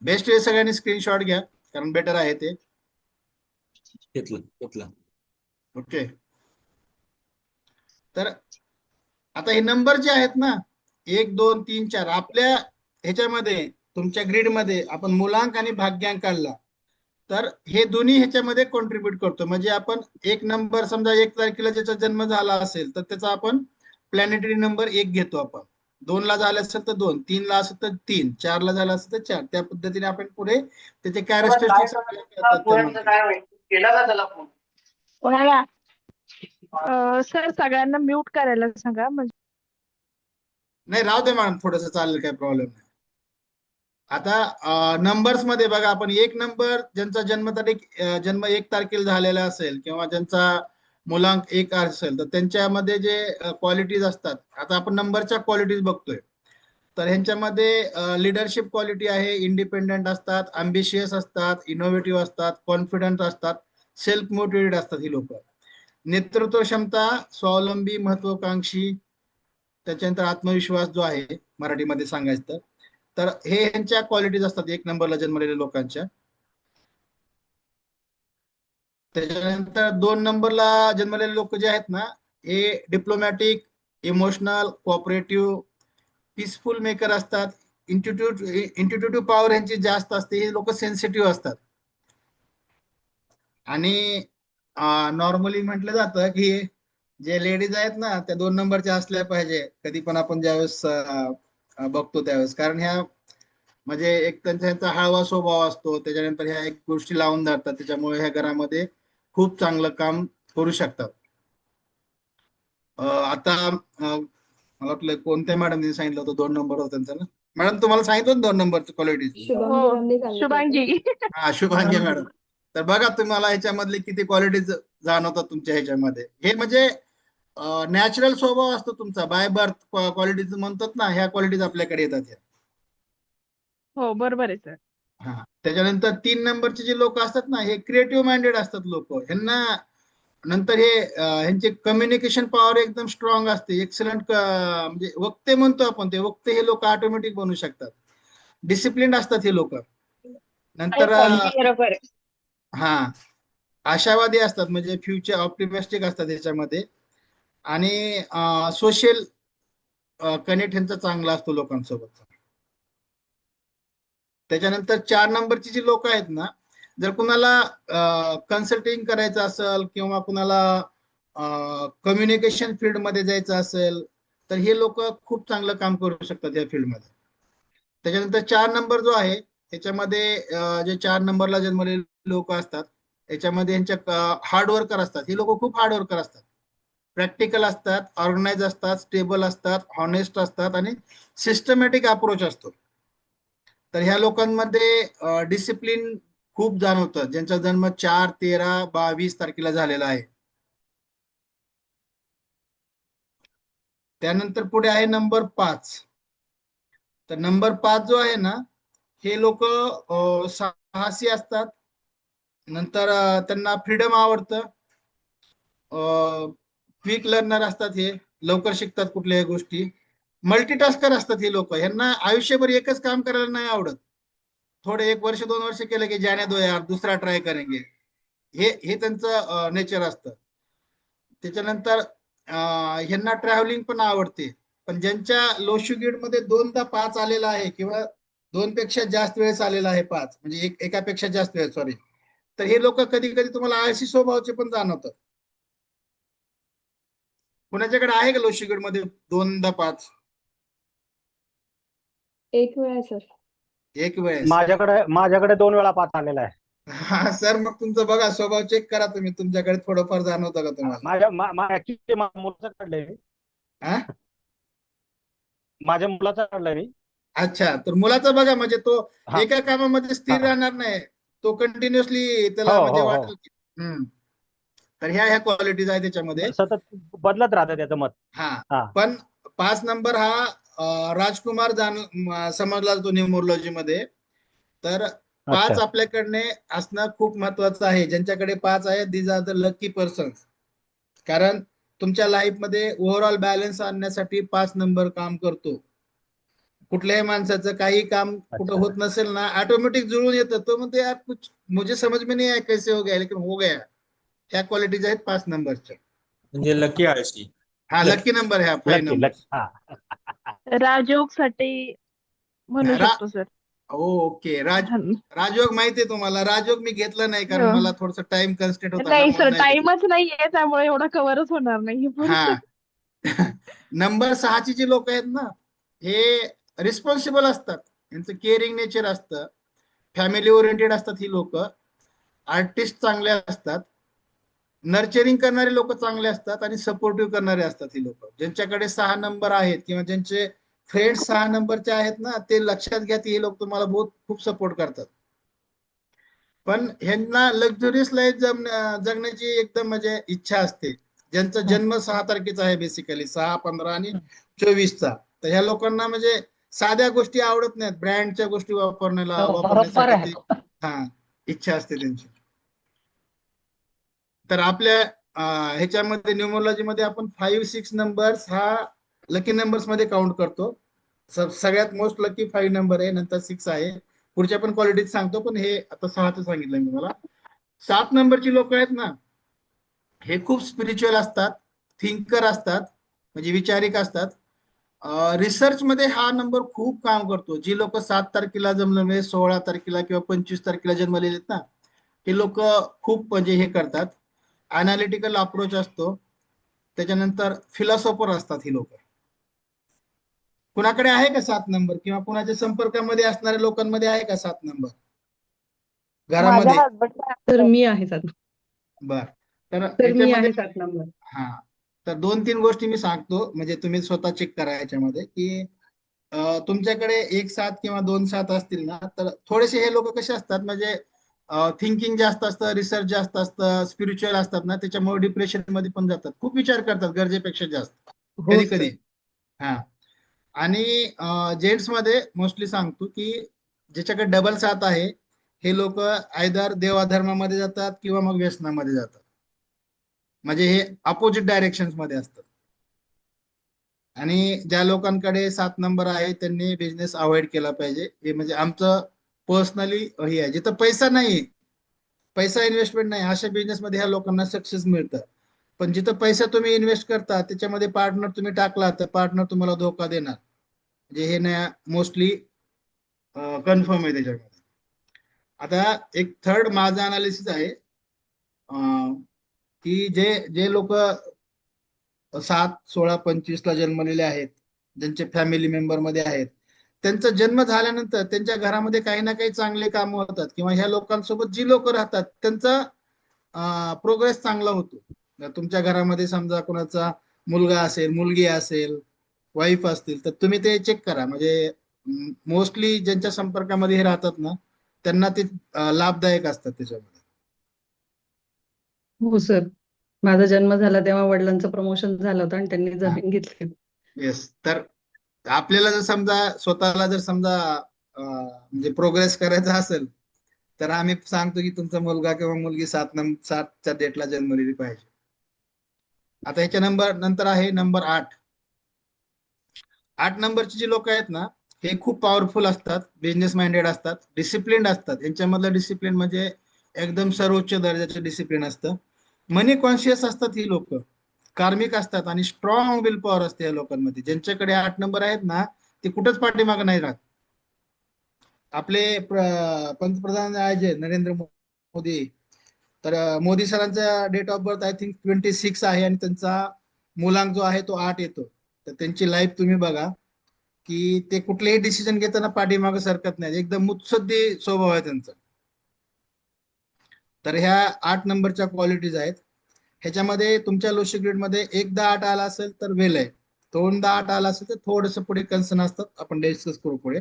बेस्ट हे सगळ्यांनी स्क्रीनशॉट घ्या, कारण बेटर आहे ते. घेतलं. ओके. तर आता हे नंबर जे आहेत ना, 1, 2, 3, 4 आपल्या ह्याच्यामध्ये तुमच्या ग्रीड मध्ये आपण मूलांक आणि भाग्यांक काढला तर हे दोन्ही ह्याच्यामध्ये कॉन्ट्रीब्युट करतो. म्हणजे आपण एक नंबर समजा 1 तारखेला ज्याचा जन्म झाला असेल तर त्याचा आपण प्लॅनेटरी नंबर 1 घेतो आपण. 2 ला झाला असेल तर 2, 3 ला असेल तर 3, 4 ला झाला असेल तर 4. त्या पद्धतीने आपण पुढे त्याचे कॅरेक्टरिस्टिक्स कोणाला सर सगळ्यांना म्यूट करायला सांगा. म्हणजे नाही, राहू दे मॅडम, थोडस चालेल, काही प्रॉब्लेम नाही. आता नंबर्स मध्ये बघा, आपण एक नंबर ज्यांचा जन्म 1 तारखेला झालेला असेल किंवा ज्यांचा मूलांक 1 असेल तर त्यांच्यामध्ये जे क्वालिटीज असतात. आता आपण नंबरच्या क्वालिटीज बघतोय, तर ह्यांच्यामध्ये लिडरशिप क्वालिटी आहे, इंडिपेंडेंट असतात, अम्बिशियस असतात, इनोव्हेटिव्ह असतात, कॉन्फिडंट असतात, सेल्फ मोटिवेटेड असतात ही लोक. नेतृत्व क्षमता, स्वावलंबी, महत्वाकांक्षी, त्याच्यानंतर आत्मविश्वास जो आहे मराठीमध्ये सांगायचं तर हे ह्यांच्या क्वालिटीज असतात 1 नंबरला जन्मलेल्या लोकांच्या. त्याच्यानंतर 2 नंबरला जन्मलेले लोक जे आहेत ना, हे diplomatic, emotional, cooperative, peaceful maker असतात. इंट्युटिव्ह पॉवर यांची जास्त असते. हे लोक सेन्सिटिव्ह असतात. आणि नॉर्मली म्हटलं जातं की जे लेडीज आहेत ना त्या 2 नंबरच्या असल्या पाहिजे कधी पण आपण ज्यावेळेस बघतो त्यावेळेस, कारण ह्या म्हणजे एक त्यांचा हळवा स्वभाव असतो. त्याच्यानंतर ह्या एक गोष्टी लावून धरतात, त्याच्यामुळे ह्या घरामध्ये खूप चांगलं काम करू शकतात. आता मला वाटलं कोणत्या मॅडमने सांगितलं होतं 2 नंबर होतं त्यांचं ना. मॅडम तुम्हाला सांगितलं होतं 2 नंबरची क्वालिटी. शुभांगी. हा, शुभांगी मॅडम. तर बघा तुम्हाला ह्याच्यामधले किती क्वालिटीज जाणवतात तुमच्या ह्याच्यामध्ये. हे म्हणजे नॅचरल स्वभाव असतो तुमचा, बाय बर्थ क्वालिटीज म्हणतात ना, ह्या क्वालिटीज आपल्याकडे येतात. हो बरोबर आहे सर. हा, त्याच्यानंतर 3 नंबरचे जे लोक असतात ना, हे क्रिएटिव्ह माइंडेड असतात लोक. ह्यांना नंतर हे ह्यांचे कम्युनिकेशन पॉवर एकदम स्ट्रॉंग असते, एक्सलंट. म्हणजे वक्ते म्हणतो आपण, ते वक्ते हे लोक ऑटोमॅटिक बनू शकतात. डिसिप्लिन असतात हे लोक. नंतर बरोबर आहे. हा, आशावादी असतात, म्हणजे फ्युचर ऑप्टिमिस्टिक असतात याच्यामध्ये. आणि सोशल कनेक्ट ह्यांचा चांगला असतो लोकांसोबत. त्याच्यानंतर 4 नंबरची जी लोक आहेत ना, जर कुणाला कन्सल्टिंग करायचं असेल किंवा कुणाला कम्युनिकेशन फील्ड मध्ये जायचं असेल तर हे लोक खूप चांगलं काम करू शकतात या फील्डमध्ये. त्याच्यानंतर 4 नंबर जो आहे त्याच्यामध्ये जे 4 नंबरला जन्मलेले लोक असतात याच्यामध्ये यांच्या हार्डवर्कर असतात. हे लोक खूप हार्डवर्कर असतात, प्रॅक्टिकल असतात, ऑर्गनाइज असतात, स्टेबल असतात, हॉनेस्ट असतात आणि सिस्टमॅटिक अप्रोच असतो. तर ह्या लोकांमध्ये डिसिप्लिन खूप जाणवतं, ज्यांचा जन्म 4, 13, 22 तारखेला झालेला आहे. त्यानंतर पुढे आहे नंबर 5. तर नंबर 5 जो आहे ना, हे लोक साहसी असतात. नंतर त्यांना फ्रीडम आवडतं, क्विक लर्नर असतात, हे लवकर शिकतात कुठल्याही गोष्टी. मल्टीटास्कर असतात हे लोक. यांना आयुष्यभर एकच काम करायला नाही आवडत. थोडे 1 वर्ष 2 वर्ष केलं की जाने दो यार, दुसरा ट्राय करेंगे, हे त्यांचं नेचर असतं. त्याच्यानंतर ह्यांना ट्रॅव्हलिंग पण आवडते. पण ज्यांच्या लोशुगिड मध्ये 2दा 5 आलेला आहे किंवा 2 पेक्षा जास्त वेळेस आलेला आहे 5 म्हणजे एकापेक्षा जास्त वेळ सॉरी, तर हे लोक कधी कधी तुम्हाला आळशी स्वभावाचे पण जाणवतात. कुणाच्याकडे आहे का लोशुगिड मध्ये 2दा 5? एक वेळ आहे सर. एक वेळेस. माझ्याकडे 2 वेळा 5 आलेला आहे. हा सर, मग तुमचं बघा स्वभाव चेक करा तुम्ही, तुमच्याकडे थोडंफार जाणवतं का तुम्हाला? ऍक्च्युली माझ्या मुलाचं काढलंय मी. हा? माझ्या मुलाचं काढलंय मी. अच्छा, तर मुलाचा बघा म्हणजे तो हा. एका कामामध्ये स्थिर हा. राहणार नाही, तो कंटिन्युअसली त्याला हो, म्हणजे हो, हो. वाटेल की तर ह्या क्वालिटीज आहे त्याच्यामध्ये. सतत बदलत राहतं त्याचं मत. हा, हा. पण 5 नंबर हा राजकुमार समजला जातो न्यूमरोलॉजी मध्ये. तर 5 अच्छा. आपल्याकडे असणं खूप महत्वाचं आहे. ज्यांच्याकडे 5 आहे these are the lucky persons. कारण तुमच्या लाईफ मध्ये ओव्हरऑल बॅलन्स आणण्यासाठी 5 नंबर काम करतो. कुठल्याही माणसाचं काही काम कुठं अच्छा. होत नसेल ना, ऑटोमॅटिक जुळून येतं. तो म्हणते यार कुछ मुझे समझ में नहीं आया कैसे हो गया लेकिन हो गया. ह्या क्वालिटीज आहेत 5 नंबरच्या. म्हणजे लकी आळशी. हा लकी नंबर आहे हा 5 लकी नंबर. लकी. हा. राजयोग साठी म्हणू रा- शकतो सर. ओके, राजयोग माहिती आहे तुम्हाला? राजयोग मी घेतलं नाही कारण हो. मला थोडस टाइम कन्स्टेंट होता ना, नाही म्हणून सर, नाही घेतलं. टाइमच नाहीये त्यामुळे एवढा कव्हरच होणार नाही. हा नंबर 6ची जी लोक आहेत ना, हे रिस्पॉन्सिबल असतात. यांचं केअरिंग नेचर असतं, फॅमिली ओरिएंटेड असतात ही लोक, आर्टिस्ट चांगले असतात, नर्चरिंग करणारे लोक चांगले असतात आणि सपोर्टिव्ह करणारे असतात ही लोक. ज्यांच्याकडे 6 नंबर आहेत किंवा ज्यांचे फ्रेंड्स 6 नंबरचे आहेत ना, ते लक्षात घ्या हे लोक तुम्हाला खूप सपोर्ट करतात. पण ह्यांना लक्झरियस लाईफ जगण्याची एकदम म्हणजे इच्छा असते. ज्यांचा जन्म 6 तारखेचा आहे, बेसिकली 6, 15 आणि 24चा, तर ह्या लोकांना म्हणजे साध्या गोष्टी आवडत नाहीत, ब्रँडच्या गोष्टी बरोबर वापरण्यासाठी आहे. हा इच्छा असते त्यांची. तर आपल्या ह्याच्यामध्ये न्यूमरोलॉजी मध्ये आपण 5, 6 नंबर्स हा लकी नंबर्स मध्ये काउंट करतो. सगळ्यात मोस्ट लकी 5 नंबर आहे, नंतर 6 आहे. पुढच्या पण क्वालिटीज सांगतो, पण हे आता 6चं सांगितलं मी तुम्हाला. 7 नंबरची लोक आहेत ना, हे खूप स्पिरिच्युअल असतात, थिंकर असतात, म्हणजे विचारिक असतात. रिसर्च मध्ये हा नंबर खूप काम करतो. जी लोक 7 तारखेला जन्मले, 16 तारखेला किंवा 25 तारखेला जन्मलेले ना, हे लोक खूप म्हणजे हे करतात, अनालिटिकल अप्रोच असतो. त्याच्यानंतर फिलॉसॉफर असतात ही लोक. कुणाकडे आहे का 7 नंबर किंवा कुणाच्या संपर्कामध्ये असणाऱ्या लोकांमध्ये आहे का 7 नंबर घरामध्ये? माझ्या हसबंड तर मी आहे सात. बर, तर तर मी आहे याच्यामध्ये 7 नंबर. हा, तर 2-3 गोष्टी मी सांगतो, म्हणजे तुम्ही स्वतः चेक करा याच्यामध्ये की तुमच्याकडे 1 7 किंवा 2 7 असतील ना, तर थोडेसे हे लोक कसे असतात म्हणजे थिंकिंग जास्त असतं, रिसर्च जास्त असतं, स्पिरिच्युअल असतात ना, त्याच्यामुळे डिप्रेशन मध्ये पण जातात, खूप विचार करतात गरजेपेक्षा जास्त हो कधी सर. कधी. हा, आणि जेंट्स मध्ये मोस्टली सांगतो की ज्याच्याकडे डबल 7 आहे हे लोक आयदर देवाधर्मामध्ये जातात किंवा मग व्यसनामध्ये जातात, म्हणजे हे अपोजिट डायरेक्शन मध्ये असतात. आणि ज्या लोकांकडे 7 नंबर आहे त्यांनी बिझनेस अवॉइड केला पाहिजे. हे म्हणजे आमचं पर्सनली हे आहे. जिथं पैसा नाही, पैसा इन्व्हेस्टमेंट नाही, अशा बिझनेस मध्ये ह्या लोकांना सक्सेस मिळतं. पण जिथं पैसा तुम्ही इन्व्हेस्ट करता त्याच्यामध्ये पार्टनर तुम्ही टाकला तर पार्टनर तुम्हाला धोका देणार, म्हणजे हे नाही मोस्टली कन्फर्म आहे त्याच्यामध्ये. आता एक थर्ड माझा अनालिसिस आहे की जे जे लोक 7, 16, 25 ला जन्मलेले आहेत, ज्यांचे फॅमिली मेंबर मध्ये आहेत, त्यांचा जन्म झाल्यानंतर त्यांच्या घरामध्ये काही ना काही चांगले काम होतात किंवा ह्या लोकांसोबत जी लोक राहतात त्यांचा प्रोग्रेस चांगला होतो. तुमच्या घरामध्ये समजा कोणाचा मुलगा असेल, मुलगी असेल, वाईफ असतील, तर तुम्ही ते चेक करा. म्हणजे मोस्टली ज्यांच्या संपर्कामध्ये हे राहतात ना, त्यांना ते लाभदायक असतात त्याच्यामध्ये. हो सर. माझा जन्म झाला तेव्हा वडिलांचं प्रमोशन झालं होतं आणि त्यांनी जमीन घेतली. येस, तर आपल्याला जर समजा स्वतःला जर समजा म्हणजे प्रोग्रेस करायचा असेल तर आम्ही सांगतो की तुमचा मुलगा किंवा मुलगी 7च्या डेटला जन्मलेली पाहिजे. आता ह्याच्या नंतर आहे नंबर 8. 8 नंबरची जी लोक आहेत ना, हे खूप पॉवरफुल असतात, बिझनेस माइंडेड असतात, डिसिप्लिन्ड असतात. यांच्यामधलं डिसिप्लिन म्हणजे एकदम सर्वोच्च दर्जाचं डिसिप्लिन असतं. मनी कॉन्शियस असतात ही लोक. कार्मिक असतात आणि स्ट्रॉंग विल पॉवर असते या लोकांमध्ये. ज्यांच्याकडे 8 नंबर आहेत ना, ते कुठंच पाठीमागे नाही राहत. आपले पंतप्रधान जे नरेंद्र मोदी, तर मोदी सरांचा date of birth I think 26 आहे आणि त्यांचा मुलांक जो आहे तो 8 येतो. तर त्यांची लाईफ तुम्ही बघा की ते कुठलेही डिसिजन घेताना पाठीमागे सरकत नाही, एकदम मुत्सद्दी स्वभाव आहे त्यांचा. तर ह्या 8 नंबरच्या क्वालिटीज आहेत. ह्याच्यामध्ये तुमच्या लोशी ग्रेड मध्ये एकदा 8 आला असेल तर वेल आहे, दोनदा 8 आला असेल तर थोडस पुढे कन्सर्न असतात, आपण डिस्कस करू पुढे.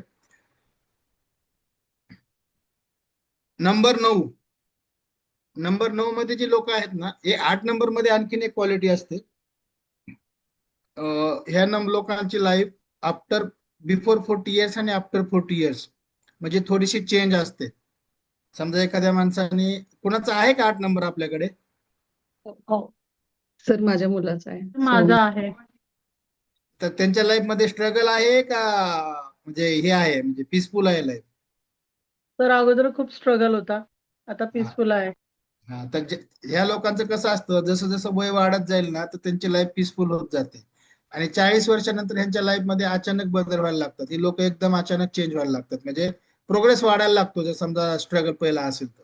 नंबर 9, नंबर 9 मध्ये जी लोक आहेत ना, हे 8 नंबर मध्ये आणखीन एक क्वालिटी असते. ह्या लोकांची लाईफ आफ्टर बिफोर 40 इयर्स आणि आफ्टर 40 इयर्स म्हणजे थोडीशी चेंज असते. समजा एखाद्या माणसाने, कुणाचं आहे का 8 नंबर आपल्याकडे? हो. सर माझ्या मुलाचा आहे. माझा आहे. तर त्यांच्या लाईफ मध्ये स्ट्रगल आहे का, म्हणजे हे आहे, म्हणजे पीसफुल आहे लाईफ? तर अगोदर खूप स्ट्रगल होता, आता पीसफुल आहे. हा, तर ह्या लोकांचं कसं असतं, जसं जसं वय वाढत जाईल ना, तर त्यांची लाईफ पीसफुल होत जाते. आणि 40 वर्षानंतर ह्यांच्या लाईफ मध्ये अचानक बदल व्हायला लागतात. ही लोक एकदम अचानक चेंज व्हायला लागतात, म्हणजे प्रोग्रेस वाढायला लागतो जर समजा स्ट्रगल पहिला असेल तर.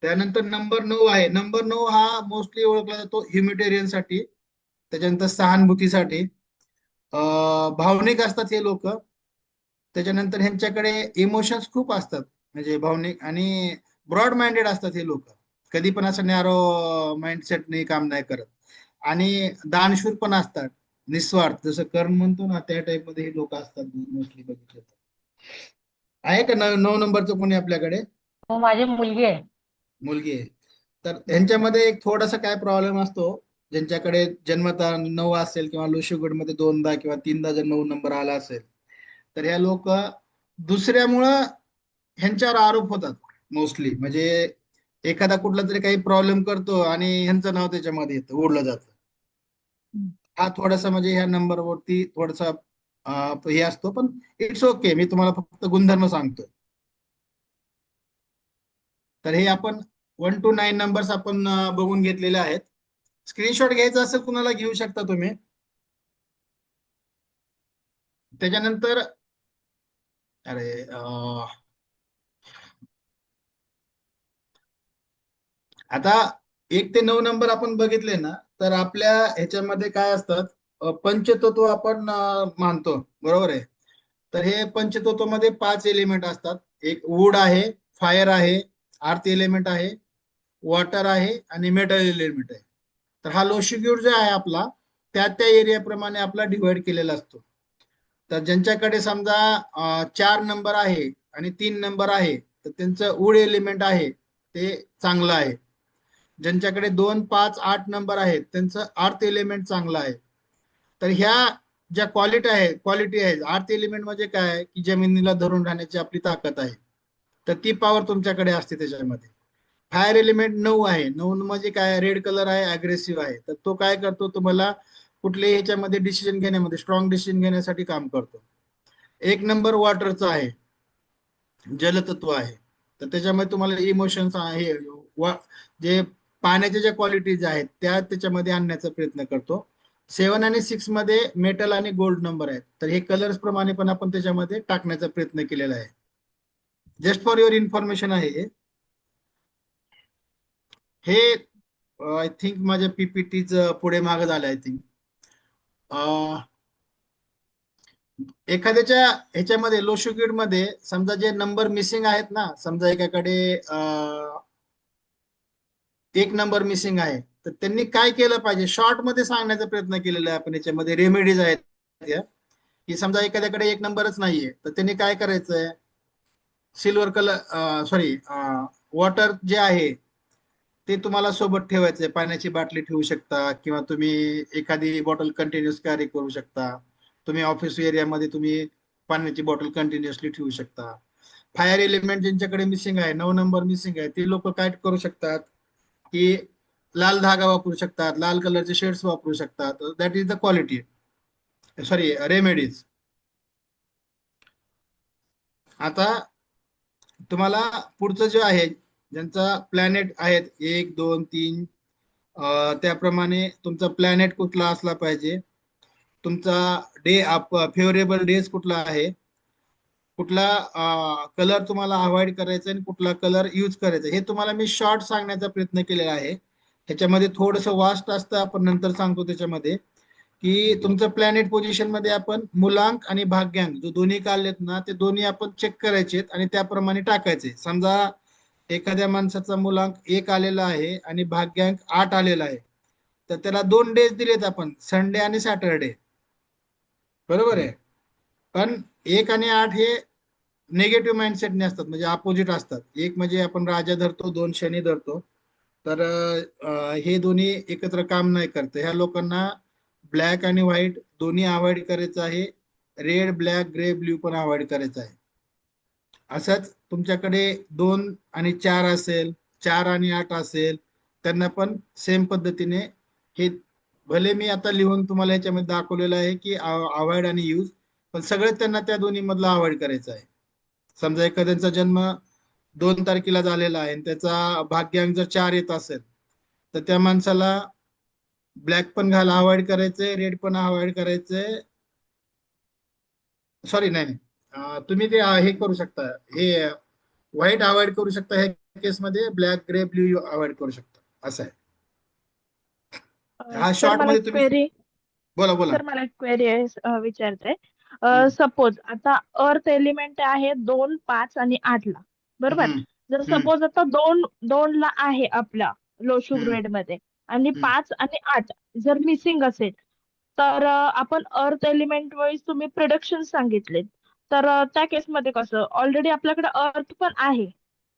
त्यानंतर नंबर 9 आहे. नंबर 9 हा मोस्टली ओळखला जातो ह्युमिटेरियन साठी, त्याच्यानंतर सहानुभूतीसाठी. भावनिक असतात हे लोक. त्याच्यानंतर ह्यांच्याकडे इमोशन्स खूप असतात, म्हणजे भावनिक, आणि ब्रॉड माइंडेड असतात हे लोक. कधी पण असं नॅरो माइंडसेटने काम नाही करत. आणि दानशूर पण असतात, निस्वार्थ, जसं कर्ण म्हणतो ना, त्या टाइप मध्ये हे लोक असतात मोस्टली बघितलं तर. आहे का 9 नंबरचं कोणी आपल्याकडे? हो, माझी मुलगी आहे. मुलगी आहे. तर ह्यांच्यामध्ये एक थोडासा काय प्रॉब्लेम असतो, ज्यांच्याकडे जन्मता 9 असेल किंवा लोशीगड मध्ये दोनदा किंवा तीनदा जर 9 नंबर आला असेल, तर ह्या लोक दुसऱ्यामुळं ह्यांच्यावर आरोप होतात मोस्टली. म्हणजे एखादा कुठला तरी काही प्रॉब्लेम करतो आणि ह्यांचं नाव त्याच्यामध्ये येतं, ओढलं जातं. हा थोडासा म्हणजे ह्या नंबरवरती थोडासा हे असतो, पण इट्स ओके, मी तुम्हाला फक्त गुणधर्म सांगतोय. तर हे आपण 1 to 9 नंबर्स आपण बघून घेतलेले आहेत. स्क्रीनशॉट घ्यायचा असेल कुणाला घेऊ शकता तुम्ही. त्याच्यानंतर अरे आता 1 ते 9 नंबर आपण बघितले ना, तर आपल्या ह्याच्यामध्ये काय असतात, पंचतत्व आपण मानतो, बरोबर आहे. तर हे पंचतत्व मध्ये 5 एलिमेंट असतात. एक वूड आहे, फायर आहे, अर्थ एलिमेंट आहे, वॉटर आहे आणि मेटल एलिमेंट आहे. तर हा लोशिग्यूड जो आहे आपला, त्या त्या एरियाप्रमाणे आपला डिवाइड केलेला असतो. तर ज्यांच्याकडे समजा 4 नंबर आहे आणि 3 नंबर आहे, तर त्यांचं वूड एलिमेंट आहे ते चांगलं आहे. ज्यांच्याकडे 2, 5, 8 नंबर आहेत, त्यांचं अर्थ एलिमेंट चांगलं आहे. तर ह्या ज्या क्वालिटी आहे, अर्थ एलिमेंट म्हणजे काय, की जमिनीला धरून राहण्याची आपली ताकद आहे, तर ती पॉवर तुमच्याकडे असते त्याच्यामध्ये. फायर एलिमेंट 9 आहे. 9 म्हणजे काय, रेड कलर आहे, अग्रेसिव्ह आहे. तर तो काय करतो, तुम्हाला कुठल्याही ह्याच्यामध्ये डिसिजन घेण्यामध्ये, स्ट्रॉंग डिसिजन घेण्यासाठी काम करतो. 1 नंबर वॉटरचा आहे, जलतत्व आहे. तर त्याच्यामध्ये तुम्हाला इमोशन्स आहे, जे पाण्याच्या ज्या क्वालिटीज आहेत त्या त्याच्यामध्ये आणण्याचा प्रयत्न करतो. 7 आणि 6 मध्ये मेटल आणि गोल्ड नंबर आहेत. तर हे कलर्स प्रमाणे पण आपण त्याच्यामध्ये टाकण्याचा प्रयत्न केलेला आहे. जस्ट फॉर युअर इन्फॉर्मेशन आहे हे. आय थिंक माझ्या पीपीटीच पुढे मागे झालं आय थिंक. एखाद्याच्या ह्याच्यामध्ये लोशोग्यूड मध्ये समजा जे नंबर मिसिंग आहेत ना, समजा एकाकडे 1 नंबर मिसिंग आहे, तर त्यांनी काय केलं पाहिजे, शॉर्ट मध्ये सांगण्याचा प्रयत्न केलेला आहे आपण. याच्यामध्ये रेमेडीज आहेत या, की समजा एखाद्याकडे 1 नंबरच नाहीये, तर त्यांनी काय करायचंय, सिल्वर कलर वॉटर जे आहे ते तुम्हाला सोबत ठेवायचंय. पाण्याची बाटली ठेवू शकता किंवा तुम्ही एखादी बॉटल कंटिन्युअस कॅरी करू शकता. तुम्ही ऑफिस एरियामध्ये तुम्ही पाण्याची बॉटल कंटिन्युअसली ठेवू शकता. फायर एलिमेंट ज्यांच्याकडे मिसिंग आहे, 9 नंबर मिसिंग आहे, ते लोक काय करू शकतात की लाल धागा वापरू शकतात, लाल कलरचे शेड्स वापरू शकतात. That is the quality, sorry, remedies. आता तुम्हाला पुढचं जे आहे, ज्यांचा प्लॅनेट आहेत 1, 2, 3, त्याप्रमाणे तुमचा प्लॅनेट कुठला असला पाहिजे, तुमचा डे फेवरेबल डेज कुठला आहे, कुठला कलर तुम्हाला अवॉइड करायचा आणि कुठला कलर यूज करायचा, हे तुम्हाला मी शॉर्ट सांगण्याचा प्रयत्न केलेला आहे. ह्याच्यामध्ये थोडंसं वास्ट असतं, आपण नंतर सांगतो त्याच्यामध्ये, की तुमचं प्लॅनेट पोझिशन मध्ये आपण मूलांक आणि भाग्यांक जो दोन्ही काढलेत ना, ते दोन्ही आपण चेक करायचे आणि त्याप्रमाणे टाकायचे. समजा एखाद्या माणसाचा मूलांक 1 आलेला आहे आणि भाग्यांक 8 आलेला आहे, तर त्याला 2 डेज दिलेत आपण, संडे आणि सॅटरडे, बरोबर आहे. पण 1 आणि 8 हे निगेटिव्ह माइंडसेटने असतात, म्हणजे अपोजिट असतात. एक म्हणजे आपण राजा धरतो, 2 शनी धरतो, तर हे दोन्ही एकत्र काम नाही करत. ह्या लोकांना ब्लॅक आणि व्हाईट दोन्ही अवॉइड करायचं आहे, रेड, ब्लॅक, ग्रे, ब्ल्यू पण अवॉइड करायचं आहे. असंच तुमच्याकडे 2 आणि 4 असेल, 4 आणि 8 असेल, त्यांना पण सेम पद्धतीने हे, भले मी आता लिहून तुम्हाला याच्यामध्ये दाखवलेलं आहे की अवॉइड आणि यूज, पण सगळे त्यांना त्या दोन्ही मधला अवॉइड करायचा आहे. समजा एखाद्याचा जन्म 2 तारखेला झालेला आहे आणि त्याचा भाग्यांक जर 4 येत असेल, तर त्या माणसाला ब्लॅक पण अवॉइड करायचंय, रेड पण अवॉइड करायचंय, सॉरी नाही नाही. तुम्ही ते हे करू शकता, हे व्हाईट अवॉइड करू शकता, ह्या केसमध्ये ब्लॅक, ग्रे, ब्ल्यू अवॉइड करू शकता, असं आहे. हा सर शॉर्ट मला मध्ये एक तुम्ही क्वेरी बोला बोला. सर मला एक क्वेरी विचारते. हम्म, सपोज आता अर्थ एलिमेंट आहे 2, 5 आणि 8 ला, बरोबर? हम्म, जर हम्म, सपोज आता 2 ला आहे आपल्या लोशू हम्म, ग्रेड मध्ये आणि हम्म. 5 आणि 8 जर मिसिंग असेल, तर आपण अर्थ एलिमेंट वाईज तुम्ही प्रिडक्शन सांगितले, तर त्या केसमध्ये कसं, ऑलरेडी आपल्याकडे अर्थ पण आहे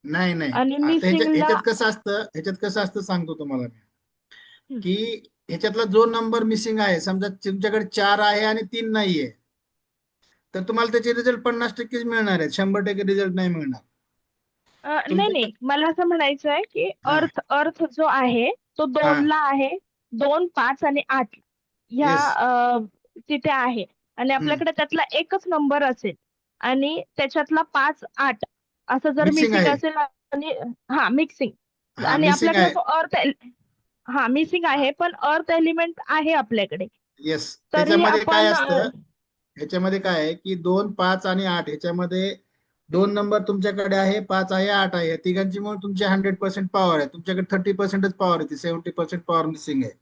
नाही नाही, आणि आता मिसिंगला. ह्याच्यात कसं असतं सांगतो तुम्हाला मी, की ह्याच्यातला जो नंबर मिसिंग आहे, समजा तुमच्याकडे 4 आहे आणि 3 नाहीये, तर तुम्हाला त्याचे रिझल्ट 50% मिळणार आहेत, 100% रिझल्ट नाही मिळणार नाही तुमच्या. नाही, मला असं म्हणायचं आहे की हा अर्थ अर्थ जो आहे तो हा 2 ला आहे, 2, 5 आणि 8 ह्या येस. तिथे आहे आणि आपल्याकडे त्यातला एकच नंबर असेल आणि त्याच्यातला 5, 8 असं जर मिसिंग मिसिंग आहे. असेल आणि हा मिक्सिंग हा आणि मिसिंग आपल्याकडे आहे. तो हा मिसिंग आहे पण अर्थ एलिमेंट आहे आपल्याकडे, येस, तरी त्याच्यामध्ये काय आपण असतं, ह्याच्यामध्ये काय आहे की 2, 5 आणि 8 ह्याच्यामध्ये 2 नंबर तुमच्याकडे आहे, 5 आहे, 8 आहे, या तिघांची मिळून तुमची 100% पॉवर आहे. तुमच्याकडे 30%च पॉवर आहे, 70% पॉवर मिसिंग आहे.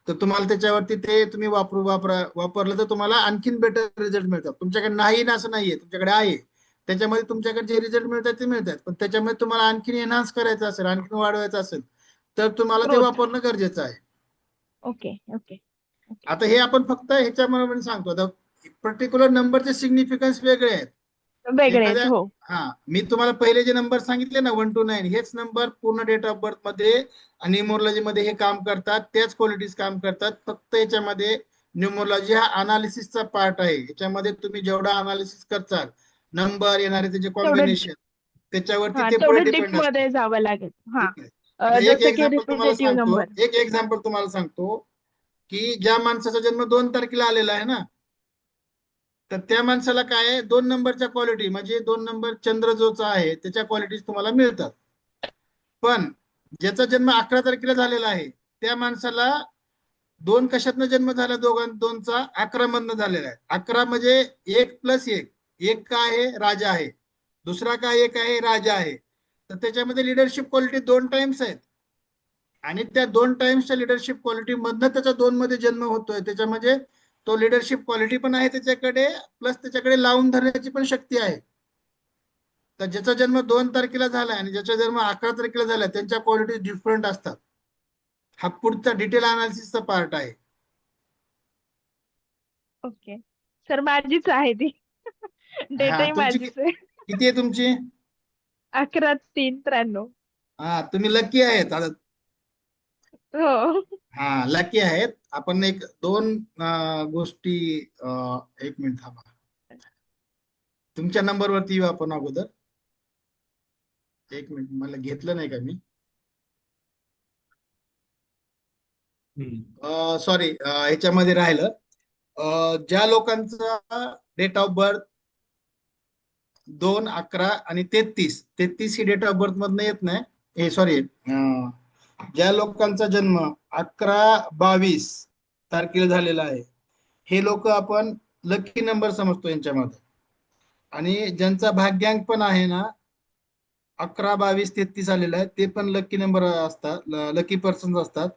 तर तुम्हाला त्याच्यावरती ते तुम्ही वापरलं तर तुम्हाला आणखीन बेटर रिझल्ट मिळतात. तुमच्याकडे नाही ना असं नाहीये, तुमच्याकडे आहे, त्याच्यामध्ये तुमच्याकडे जे रिझल्ट मिळतात ते मिळतात, पण त्याच्यामध्ये तुम्हाला आणखीन एनहान्स करायचं असेल, आणखीन वाढवायचं असेल, तर तुम्हाला ते ग्रोथ. वापरणं गरजेचं आहे. Okay okay okay. आता हे आपण फक्त ह्याच्यामध्ये सांगतो, आता पर्टिक्युलर नंबरचे सिग्निफिकन्स वेगळे आहेत. वेगळे आहेत एखाद्या, हो. हा, मी तुम्हाला पहिले जे नंबर सांगितले ना 1 to 9, हेच नंबर पूर्ण डेट ऑफ बर्थ मध्ये आणि न्यूमरोलॉजी मध्ये हे काम करतात, त्याच क्वालिटीज काम करतात. फक्त याच्यामध्ये न्यूमरोलॉजी हा अनालिसिसचा पार्ट आहे. याच्यामध्ये तुम्ही जेवढा अनालिसिस करताल, नंबर येणारे त्याचे तेवढं कॉम्बिनेशन, त्याच्यावरती हा ते पुढे तेवढं डीप डिपेंड असतं. मध्ये जावं लागेल. हा ठीक आहे. आता एक जसं की एक्झाम्पल तुम्हाला रिपीटेटिव्ह सांगतो, नंबर. एक एक्झाम्पल तुम्हाला सांगतो, की ज्या माणसाचा जन्म 2 तारखेला आलेला आहे ना, तर त्या माणसाला काय आहे, 2 नंबरच्या क्वालिटी, म्हणजे 2 नंबर चंद्र जोचा आहे त्याच्या क्वालिटीज तुम्हाला मिळतात. पण ज्याचा जन्म 11 तारखेला झालेला आहे, त्या माणसाला 2 कशातनं जन्म झाला, दोनचा 11 मधनं झालेला आहे. 11 म्हणजे 1 + 1, एक काय आहे, राजा आहे, दुसरा काय, एक आहे, राजा आहे. तर त्याच्यामध्ये लिडरशिप क्वालिटी 2 टाइम्स आहेत आणि त्या 2 टाइम्सच्या लिडरशिप क्वालिटी मधनं त्याचा 2 मध्ये जन्म होतोय. त्याच्यामध्ये तो लिडरशिप क्वालिटी पण आहे त्याच्याकडे, प्लस त्याच्याकडे लावून धरण्याची पण शक्ती आहे. तर ज्याचा जन्म 2 तारखेला झाला आणि ज्याचा जन्म 11 तारखेला झाला, त्यांच्या क्वालिटी डिफरंट असतात. हा पुढचा डिटेल अनालिसिसचा पार्ट आहे. ओके सर, माझीच आहे ती. हा, डेटही तुमची माझीच आहे. किती आहे तुमची? 11/3/93. हा, तुम्ही लकी आहेत. आता हो. हा, लकी आहेत. आपण एक 2 गोष्टी, 1 मिनिट थांबा, तुमच्या नंबरवरती येऊ आपण अगोदर. 1 मिनिट, मला घेतलं नाही का मी, सॉरी, ह्याच्यामध्ये राहिलं. ज्या लोकांचा डेट ऑफ बर्थ 2, 11 आणि 33 ही डेट ऑफ बर्थ मधनं येत नाही, हे सॉरी ज्या लोकांचा जन्म 11-22 तारखेला झालेला आहे, हे लोक आपण लकी नंबर समजतो यांच्यामध्ये. आणि ज्यांचा भाग्यांक पण आहे ना 11-22-33 आलेला आहे, ते पण लकी नंबर असतात, लकी पर्सन असतात.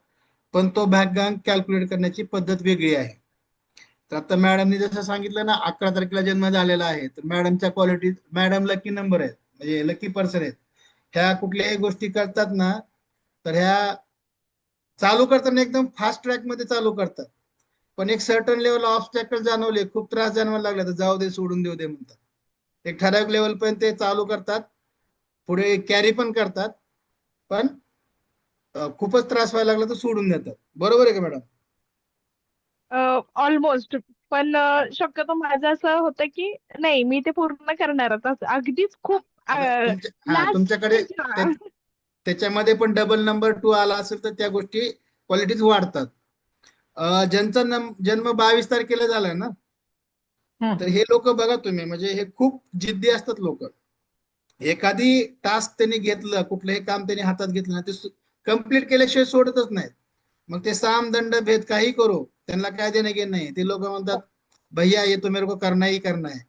पण तो भाग्यांक कॅल्क्युलेट करण्याची पद्धत वेगळी आहे. तर आता मॅडमनी जसं सांगितलं ना 11 तारखेला जन्म झालेला आहे, तर मॅडमच्या क्वालिटी, मॅडम लकी नंबर आहेत, म्हणजे लकी पर्सन आहेत. ह्या कुठल्याही गोष्टी करतात ना, तर ह्या चालू करताना एकदम फास्ट ट्रॅक मध्ये चालू करतात. पण एक सर्टन लेवल ऑब्स्टॅकल जाणवले, खूप त्रास जाणवायला लागला, तर जाऊ दे, सोडून देऊ दे म्हणतात. एक ठराविक लेवल पण ते चालू करतात, पुढे कॅरी पण करतात, पण खूपच त्रास व्हायला लागला तर सोडून देतात. बरोबर आहे का मॅडम? ऑलमोस्ट. पण शक्यतो माझं असं होतं की नाही, मी ते पूर्ण करणारच असं. अगदीच खूप आता लास्ट तुमच्याकडे स्टेजला. त्याच्यामध्ये पण डबल नंबर 2 आला असेल तर त्या गोष्टी क्वालिटीज वाढतात. ज्यांचा जन्म 22 तारखेला झालाय ना, हं. तर हे लोक बघा तुम्ही, म्हणजे हे खूप जिद्दी असतात लोक. एखादी टास्क त्यांनी घेतलं, कुठलंही काम त्यांनी हातात घेतलं ना, ते कम्प्लीट केल्याशिवाय सोडतच नाहीत. मग ते साम दंड भेद काही करो, त्यांना काय देणं घेणं नाही. ते लोक म्हणतात भैया ये तो मेरे को करना ही करना है.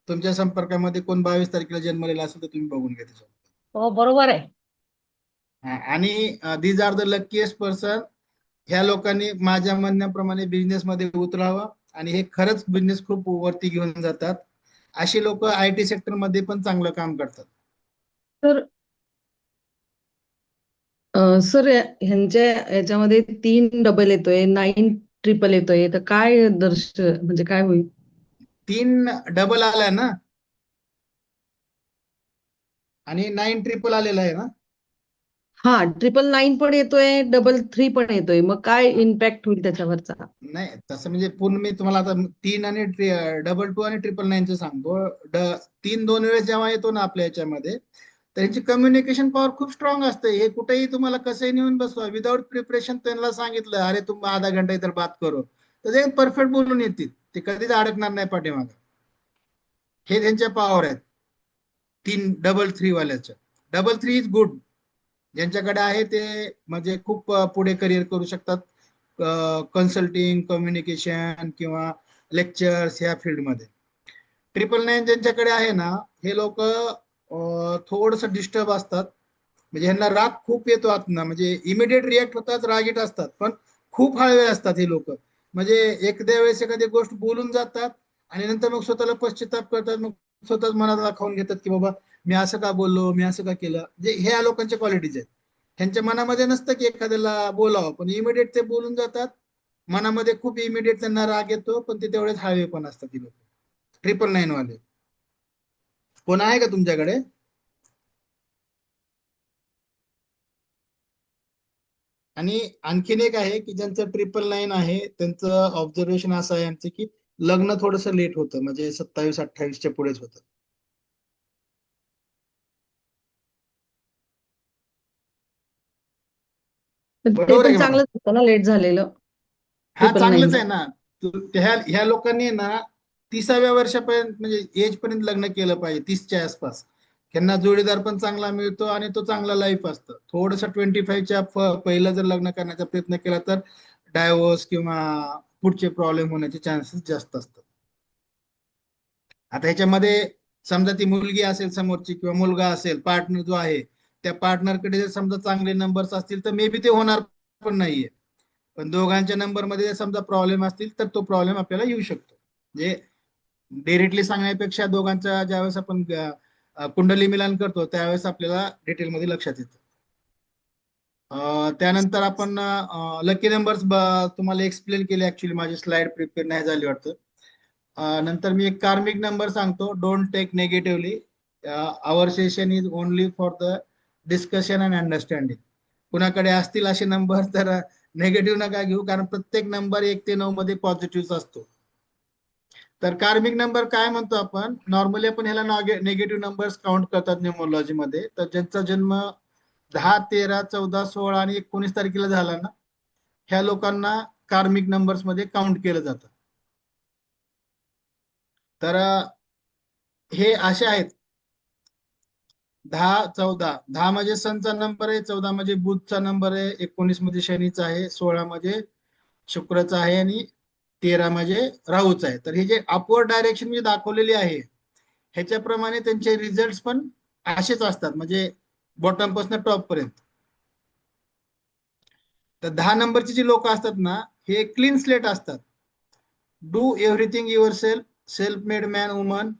तुमच्या संपर्कामध्ये कोण 22 तारखेला जन्मलेला असेल तर तुम्ही बघून घ्या त्याच्यावर. हो, बरोबर आहे. आणि these are the luckiest person. ह्या लोकांनी माझ्या म्हणण्याप्रमाणे बिझनेस मध्ये उतरावं, आणि हे खरंच बिझनेस खूप वरती घेऊन जातात. अशी लोक IT सेक्टर मध्ये पण चांगलं काम करतात. तर सर, ह्यांच्या याच्यामध्ये 3 डबल येतोय, 9 ट्रिपल येतोय, तर काय म्हणजे काय होईल? 3 डबल आलाय ना, आणि 9 ट्रिपल आलेला आहे ना. हा, 999 पण येतोय, 33 पण येतोय, मग काय इम्पॅक्ट होईल त्याच्यावरचा? नाही, तसं म्हणजे पूर्ण मी तुम्हाला आता 3 आणि डबल 2 आणि 999 सांगतो. 3 2 वेळेस जेव्हा येतो ना आपल्या याच्यामध्ये, त्यांची कम्युनिकेशन पॉवर खूप स्ट्रॉंग असते. हे कुठेही तुम्हाला कसंही नेऊन बसवा, विदाऊट प्रिपरेशन त्यांना सांगितलं अरे तुम आधा घंटा इधर बात करो, तर ते परफेक्ट बोलून येतील. ते कधीच अडकणार नाही पाठीमागं. हे त्यांच्या पॉवर आहेत 3 डबल 3 वाल्याचं. Double 3 is good. ज्यांच्याकडे आहे ते म्हणजे खूप पुढे करिअर करू शकतात, कन्सल्टिंग, कम्युनिकेशन किंवा लेक्चर्स ह्या फील्डमध्ये. 999 ज्यांच्याकडे आहे ना, हे लोक थोडस डिस्टर्ब असतात. म्हणजे ह्यांना राग खूप येतो आतनं, म्हणजे इमिडिएट रिॲक्ट होतात, रागीट असतात, पण खूप हळवे असतात हे लोक. म्हणजे एकदा वेळेस एखादी गोष्ट बोलून जातात आणि नंतर मग स्वतःला पश्चाताप करतात, मग स्वतःच मनात दाखवून घेतात की बाबा मी असं का बोललो, मी असं का केलं. म्हणजे ह्या लोकांच्या क्वालिटीज आहेत. ह्यांच्या मनामध्ये नसतं की एखाद्याला बोलावं, पण इमिडिएट ते बोलून जातात. मनामध्ये खूप इमिडिएट त्यांना राग येतो, पण ते तेवढेच हळवे पण असतात ही लोक. 999 वाले कोण आहे का तुमच्याकडे? आणि आणखीन एक आहे की ज्यांचं 999 आहे, त्यांचं ऑब्झर्वेशन असं आहे आमचं की लग्न थोडस लेट होतं, म्हणजे 27-28च्या पुढेच होतं. पण ते बरोबर आहे पण का मॅडम? चांगलंच होतं ना, लेट झालेलं. हा, चांगलंच 999. आहे ना. ह्या लोकांनी ना 30व्या वर्षापर्यंत, म्हणजे एज पर्यंत लग्न केलं पाहिजे, 30च्या आसपास. त्यांना जोडीदार पण चांगला मिळतो आणि तो चांगला लाईफ असतं. थोडस 25च्या पहिलं जर लग्न करण्याचा प्रयत्न केला तर डायव्होर्स किंवा पुढचे प्रॉब्लेम होण्याचे चान्सेस जास्त असतात. आता ह्याच्यामध्ये समजा ती मुलगी असेल समोरची किंवा मुलगा असेल, पार्टनर जो आहे, त्या पार्टनरकडे जर समजा चांगले नंबर्स असतील तर मे बी ते होणार पण नाहीये. पण दोघांच्या नंबर मध्ये जर समजा प्रॉब्लेम असतील तर तो प्रॉब्लेम आपल्याला येऊ शकतो. म्हणजे डिरेक्टली सांगण्यापेक्षा दोघांचा ज्यावेळेस आपण कुंडली मिलन करतो त्यावेळेस आपल्याला डिटेलमध्ये लक्षात येतं. त्यानंतर आपण लकी नंबर्स तुम्हाला एक्सप्लेन केले. ऍक्च्युली माझी स्लाइड प्रिपेअर नाही झाली वाटतं. नंतर मी एक कार्मिक नंबर सांगतो. Don't take negatively. Our session is only for the discussion and understanding. कुणाकडे असतील असे नंबर तर नेगेटिव्ह नका घेऊ, कारण प्रत्येक नंबर 1 ते 9 मध्ये पॉझिटिव्ह असतो. तर कार्मिक नंबर काय म्हणतो आपण, नॉर्मली आपण ह्याला निगेटिव्ह नंबर्स काउंट करतात न्यूमरोलॉजी मध्ये. तर ज्यांचा जन्म 10, 13, 14, 16 आणि 19 तारखेला झाला ना, ह्या लोकांना कार्मिक नंबर्स मध्ये काउंट केलं जातं. तर हे असे आहेत. 10 14 10 म्हणजे सनचा नंबर आहे, 14 म्हणजे बुधचा नंबर आहे, 19 मध्ये शनीचा आहे, 16 म्हणजे शुक्रचा आहे आणि 13 म्हणजे राहूचा आहे. तर हे जे अपवर्ड डायरेक्शन मी दाखवलेली आहे ह्याच्याप्रमाणे त्यांचे रिझल्ट पण असेच असतात, म्हणजे बॉटम पासून टॉप पर्यंत. तर 10 नंबरची जी लोक असतात ना, हे क्लीन स्लेट असतात. Do everything your self, self made man woman,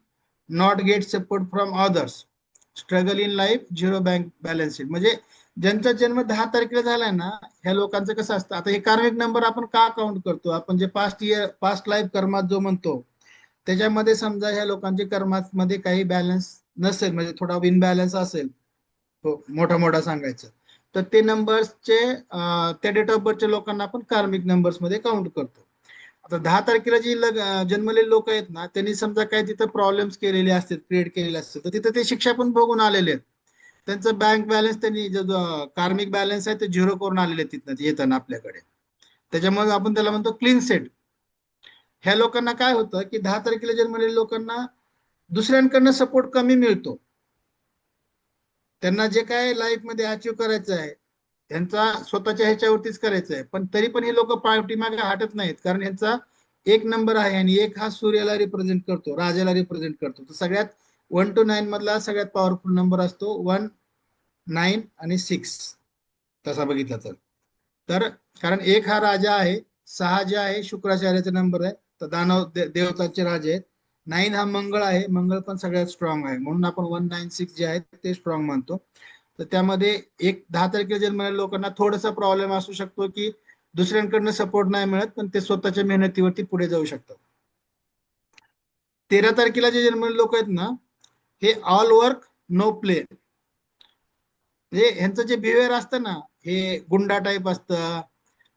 not get support from others, struggle in life, zero bank balance sheet. म्हणजे ज्यांचा जन्म 10 तारखेला झालाय ना, ह्या लोकांचं कसं असतं, आता हे कार्मिक नंबर आपण का काउंट करतो, आपण जे पास्ट लाईफ कर्मात जो म्हणतो त्याच्यामध्ये समजा ह्या लोकांच्या कर्मामध्ये काही बॅलन्स नसेल, म्हणजे थोडा इनबॅलन्स असेल, हो, मोठा मोठा सांगायचं, तर ते नंबर्सचे त्या डेट ऑफ बर्थच्या लोकांना आपण कार्मिक नंबर्स मध्ये काउंट करतो. आता 10 तारखेला जी जन्मलेले लोक आहेत ना, त्यांनी समजा काही तिथं प्रॉब्लेम्स केलेले असतात, क्रिएट केलेले असतात, तर तिथं ते शिक्षा पण भोगून आलेले आहेत. त्यांचं बँक बॅलन्स, त्यांनी जो कार्मिक बॅलन्स आहे ते झिरो करून आलेले आहेत तिथनं येताना आपल्याकडे. त्याच्यामुळे आपण त्याला म्हणतो क्लीन सेट. ह्या लोकांना काय होतं की 10 तारखेला जन्मलेल्या लोकांना दुसऱ्यांकडनं सपोर्ट कमी मिळतो. त्यांना जे काय लाईफ मध्ये अचीव्ह करायचं आहे त्यांचा स्वतःच्या ह्याच्यावरतीच करायचं आहे, पण तरी पण हे लोक पाठीमागे हटत नाहीत, कारण यांचा एक नंबर आहे आणि एक हा सूर्याला रिप्रेझेंट करतो, राजाला रिप्रेझेंट करतो. तर सगळ्यात 1 to 9 मधला सगळ्यात पॉवरफुल नंबर असतो 1, 9 आणि 6 तसा बघितला तर कारण एक हा राजा आहे, 6 जे आहे शुक्राचार्याचा नंबर आहे, तर दानव देवताचे राजे आहेत. 9 हा मंगळ आहे, मंगळ पण सगळ्यात स्ट्रॉंग आहे, म्हणून आपण 196 जे आहेत ते स्ट्रॉंग मानतो. तर त्यामध्ये एक 10 तारखेला जन्मलेल्या लोकांना थोडासा प्रॉब्लेम असू शकतो की दुसऱ्यांकडनं सपोर्ट नाही मिळत, पण ते स्वतःच्या मेहनतीवरती पुढे जाऊ शकतात. 13 तारखेला जे जन्मलेले लोक आहेत ना, हे ऑल वर्क नो प्ले, म्हणजे ह्यांचं जे बिहेवियर असतं ना, हे गुंडा टाईप असतं.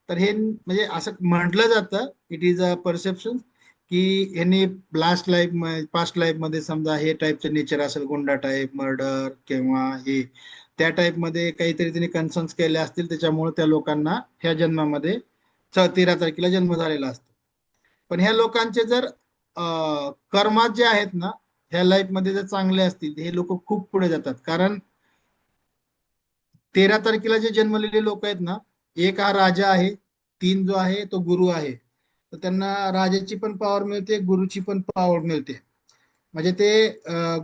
तर हे म्हणजे असं म्हटलं जातं, इट इज अ परसेप्शन, की ह्यांनी पास्ट लाईफ मध्ये समजा हे टाईपचं नेचर असेल, गुंडा टाईप, मर्डर किंवा हे त्या टाईप मध्ये काहीतरी त्यांनी कन्सर्न्स केले असतील, त्याच्यामुळे त्या लोकांना ह्या जन्मामध्ये 13 तारखेला जन्म झालेला असतो. पण ह्या लोकांचे जर कर्मात जे आहेत ना, ह्या लाईफ मध्ये जर चांगले असतील, हे लोक खूप पुढे जातात. कारण 13 तारखेला जे जन्मलेले लोक आहेत ना, एक हा राजा आहे, 3 जो आहे तो गुरु आहे, तर त्यांना राजाची पण पॉवर मिळते, गुरुची पण पॉवर मिळते. म्हणजे ते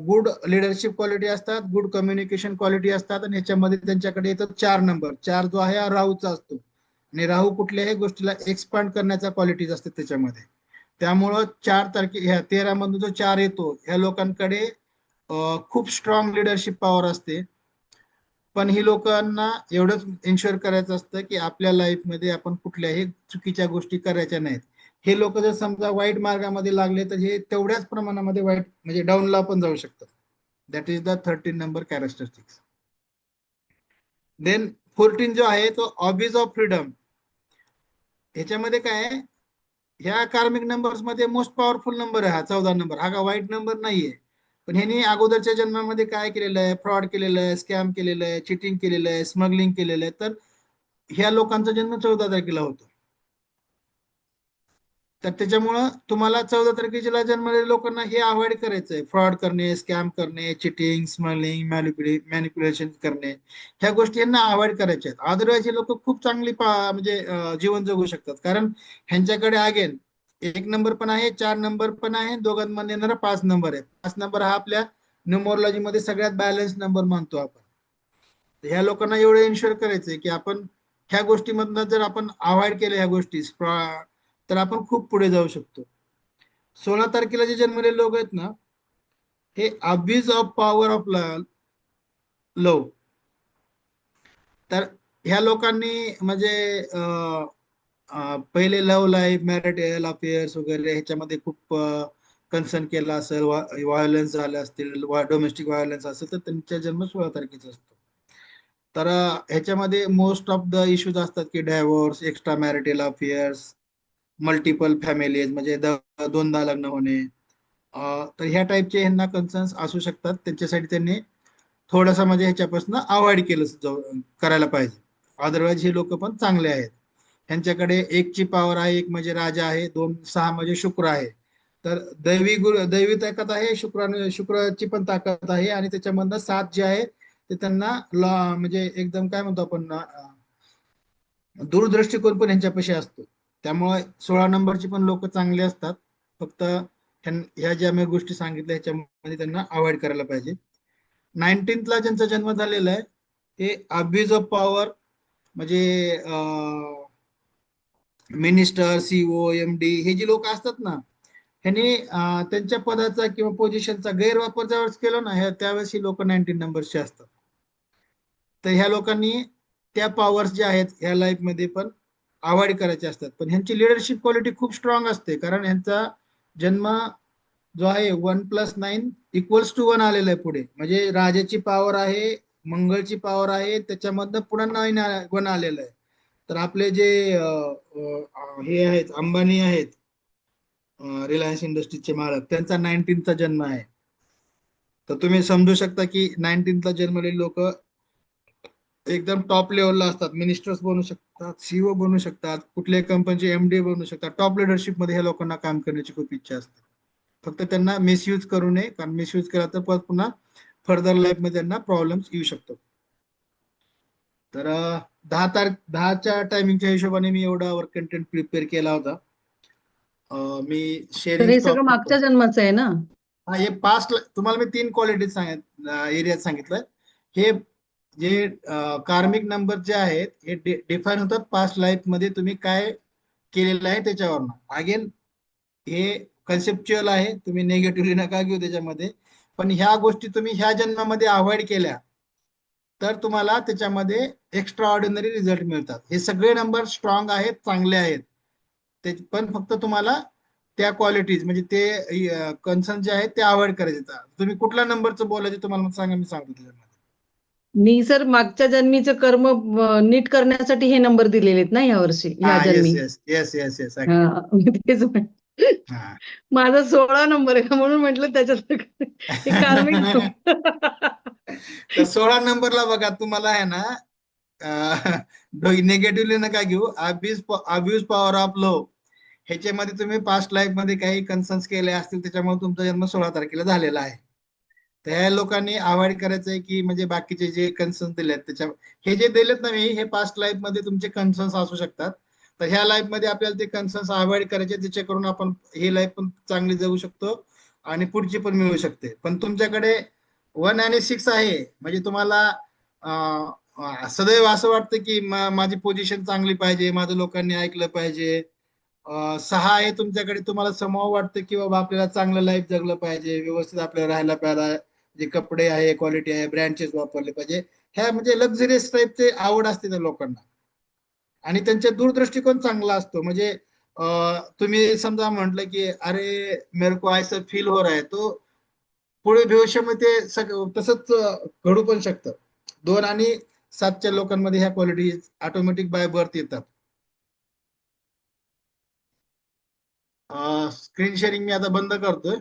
गुड लिडरशिप क्वालिटी असतात, गुड कम्युनिकेशन क्वालिटी असतात, आणि ह्याच्यामध्ये त्यांच्याकडे येतात 4 नंबर. 4 जो आहे हा राहूचा असतो, आणि राहू कुठल्याही गोष्टीला एक्सपांड करण्याचा क्वालिटीज असते त्याच्यामध्ये. त्यामुळं 4 तारखे ह्या 13 मधून जो 4 येतो, ह्या लोकांकडे खूप स्ट्रॉंग लिडरशिप पॉवर असते. पण ही लोकांना एवढंच इन्शुअर करायचं असतं की आपल्या लाईफमध्ये आपण कुठल्याही चुकीच्या गोष्टी करायच्या नाहीत. हे लोक जर समजा वाईट मार्गामध्ये लागले तर हे तेवढ्याच प्रमाणामध्ये वाईट म्हणजे डाऊनला पण जाऊ शकतात. That is the 13 number characteristics. Then 14 जो आहे तो हॉबीज ऑफ फ्रीडम. ह्याच्यामध्ये काय आहे, ह्या कार्मिक नंबर्स मध्ये मोस्ट पॉवरफुल नंबर आहे हा 14 नंबर. हा का वाईट नंबर नाहीये, पण ह्यांनी अगोदरच्या जन्मामध्ये काय केलेलं आहे, फ्रॉड केलेलं आहे, स्कॅम केलेलं आहे, चिटिंग केलेलं आहे, स्मगलिंग केलेलं आहे. तर ह्या लोकांचा जन्म 14 तारखेला होतो. तर त्याच्यामुळं तुम्हाला 14 तारखेला जन्मलेल्या लोकांना हे अवॉइड करायचं आहे, फ्रॉड करणे, स्कॅम करणे, चिटिंग, स्मगलिंग, मॅनिप्युलेशन करणे, ह्या गोष्टी यांना अवॉइड करायच्या आहेत. अदरवाईज हे लोक खूप चांगली म्हणजे जीवन जगू शकतात, कारण ह्यांच्याकडे अगेन एक नंबर पण आहे, 4 नंबर पण आहे, दोघांमध्ये येणारा 5 नंबर आहे. 5 नंबर हा आपल्या न्यूमरोलॉजी मध्ये सगळ्यात बॅलन्स नंबर मानतो आपण. ह्या लोकांना एवढं इन्शुअर करायचंय की आपण ह्या गोष्टीमधनं जर आपण अवॉइड केल्या ह्या गोष्टी, तर आपण खूप पुढे जाऊ शकतो. 16 तारखेला जे जन्मलेले लोक आहेत ना, हे अब्यूज ऑफ पॉवर ऑफ लव. तर ह्या लोकांनी म्हणजे पहिले लव्ह लाईफ, मॅरिटल अफेअर्स वगैरे ह्याच्यामध्ये खूप कन्सर्न केला असेल, व्हायलन्स झाले असतील, डोमेस्टिक व्हायलन्स असेल, तर त्यांचा जन्म 16 तारखेचा असतो. तर ह्याच्यामध्ये मोस्ट ऑफ द इश्यूज असतात की divorce, extra marital affairs, multiple families म्हणजे दोनदा लग्न होणे. तर ह्या टाईपचे ह्यांना कन्सर्न्स असू शकतात. त्यांच्यासाठी त्यांनी थोडंसं म्हणजे ह्याच्यापासून अवॉइड केलं करायला पाहिजे. अदरवाईज हे लोक पण चांगले आहेत. ह्यांच्याकडे 1 ची पॉवर आहे, 1 म्हणजे राजा आहे, 2, 6 म्हणजे शुक्र आहे. तर दैवी ताकद आहे, शुक्राची पण ताकद आहे, आणि त्याच्यामधनं 7 जे आहे ते त्यांना म्हणजे एकदम काय म्हणतो आपण दूरदृष्टिकोन पण ह्यांच्यापाशी असतो. त्यामुळे 16 नंबरची पण लोक चांगली असतात. फक्त ह्या ज्या मी गोष्टी सांगितल्या ह्याच्यामध्ये त्यांना अवॉइड करायला पाहिजे. 19th ज्यांचा जन्म झालेला आहे ते अब्यूज ऑफ पॉवर, म्हणजे मिनिस्टर, सीओ, एमडी हे जी लोक असतात ना, ह्यांनी त्यांच्या पदाचा किंवा पोझिशनचा गैरवापर ज्यावेळेस केला ना, त्यावेळेस ही लोक 19 नंबरची असतात. तर ह्या लोकांनी त्या पॉवर्स ज्या आहेत ह्या लाईफ मध्ये पण अवॉइड करायचे असतात. पण ह्यांची लिडरशिप क्वालिटी खूप स्ट्रॉंग असते, कारण ह्यांचा जन्म जो आहे 1+9=1 आलेला आहे पुढे, म्हणजे राजाची पॉवर आहे, मंगळची पॉवर आहे, त्याच्यामधनं पुन्हा 9 आलेलं आहे. तर आपले जे हे आहेत अंबानी आहेत, रिलायन्स इंडस्ट्रीजचे मालक, त्यांचा 19th जन्म आहे. तर तुम्ही समजू शकता की 19th जन्मलेले लोक एकदम टॉप लेवलला असतात. मिनिस्टर्स बनू शकतात, सीईओ बनू शकतात, कुठल्याही कंपनीचे एमडी बनू शकतात. टॉप लिडरशिप मध्ये ह्या लोकांना काम करण्याची खूप इच्छा असते. फक्त त्यांना मिसयूज करू नये, कारण मिसयूज केला तर परत पुन्हा फर्दर लाईफ मध्ये त्यांना प्रॉब्लेम्स येऊ शकतो. तर 10च्या टायमिंगच्या हिशोबाने मी एवढा वर्क कंटेंट प्रिपेअर केला होता. मी तर शेअरिंग हे स्टॉप सगळं करतो. मागच्या जन्माचं आहे ना? हा, हे पास्ट तुम्हाला मी 3 क्वालिटीज एरियात सांगितलं. हे जे कार्मिक नंबर जे आहेत हे डिफाईन होतात पास्ट लाईफ मध्ये तुम्ही काय केलेलं आहे त्याच्यावरनं. अगेन हे कन्सेप्च्युअल आहे, तुम्ही निगेटिव्हली नका घेऊ त्याच्यामध्ये. पण ह्या गोष्टी तुम्ही ह्या जन्मामध्ये अवॉइड केल्या तर तुम्हाला त्याच्यामध्ये एक्स्ट्रा ऑर्डिनरी रिझल्ट मिळतात. हे सगळे नंबर स्ट्रॉंग आहेत, चांगले आहेत. ते पण फक्त तुम्हाला त्या क्वालिटीज म्हणजे ते कन्सर्न जे आहेत ते अवॉइड करायचे. तुम्ही कुठल्या नंबरचं बोलायचे तुम्हाला सांगा, मी सांगतो त्याच्यामध्ये. मी सर मागच्या जन्मीचं कर्म नीट करण्यासाठी हे नंबर दिलेले आहेत ना यावर्षी, या हा, येस जन्मी. येस येस येस येस हा, मी तेच हा. माझा 16 नंबर आहे म्हणून म्हटलं त्याच्यात हे कार्मिक तर 16 नंबरला बघा, तुम्हाला आहे ना निगेटिव्हली नका घेऊ. अब्यूज पॉवर ऑफ लो ह्याच्यामध्ये तुम्ही पास्ट लाईफ मध्ये काही कन्सर्न्स केले असतील, त्याच्यामुळे तुमचा जन्म 16 तारखेला झालेला आहे. तर ह्या लोकांनी अवॉइड करायचं आहे की म्हणजे बाकीचे जे कन्सर्न्स दिलेत त्याच्या, हे जे दिलेत ना मी, हे पास्ट लाईफ मध्ये तुमचे कन्सर्न्स असू शकतात. तर ह्या लाईफ मध्ये आपल्याला ते कन्सर्न्स अवॉइड करायचे, ज्याच्या करून आपण ही लाईफ पण चांगली जगू शकतो आणि पुढची पण मिळू शकते. पण तुमच्याकडे 1 आणि 6 आहे, म्हणजे तुम्हाला सदैव असं वाटतं की माझी पोझिशन चांगली पाहिजे, माझं लोकांनी ऐकलं पाहिजे. 6 आहे तुमच्याकडे, तुम्हाला समाव वाटतं की बाबा आपल्याला चांगलं लाईफ जगलं पाहिजे, व्यवस्थित आपल्याला राहायला पाहिजे, जे कपडे आहे, क्वालिटी आहे, ब्रँडचेच वापरले पाहिजे. ह्या म्हणजे लक्झरियस टाईपचे आवड असते त्या लोकांना, आणि त्यांचा दूरदृष्टिकोन चांगला असतो. म्हणजे तुम्ही समजा म्हटलं की अरे मेरे को ऐसा फील हो रहा है, तो पुढे भविष्यामध्ये तसंच घडू पण शकतं. 2 आणि 7च्या लोकांमध्ये ह्या क्वालिटी ऑटोमॅटिक बाय बर्थ येतात. स्क्रीन शेअरिंग मी आता बंद करतोय.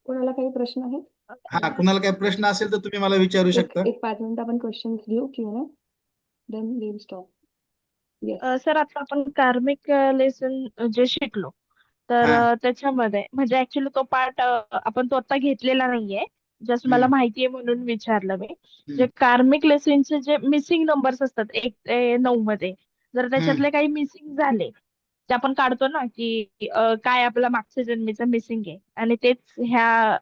कोणाला काही प्रश्न आहेत? हा, कुणाला काही प्रश्न असेल तर तुम्ही मला विचारू शकता. एक 5 मिनिट आपण क्वेश्चन घेऊ किंवा then we will stop. Yes. Sir आता आपण कार्मिक लेसन जे शिकलो तर हा. त्याच्यामध्ये म्हणजे ऍक्च्युली तो पार्ट आपण तो आता घेतलेला नाहीये. जस्ट मला माहितीये म्हणून विचारलं मी. जे कार्मिक लेसनचे जे मिसिंग नंबर्स असतात 1 ते 9 मध्ये, जर त्याच्यातले काही मिसिंग झाले, ते आपण काढतो ना की काय आपला मागच्या जन्मीचं मिसिंग आहे आणि तेच ह्या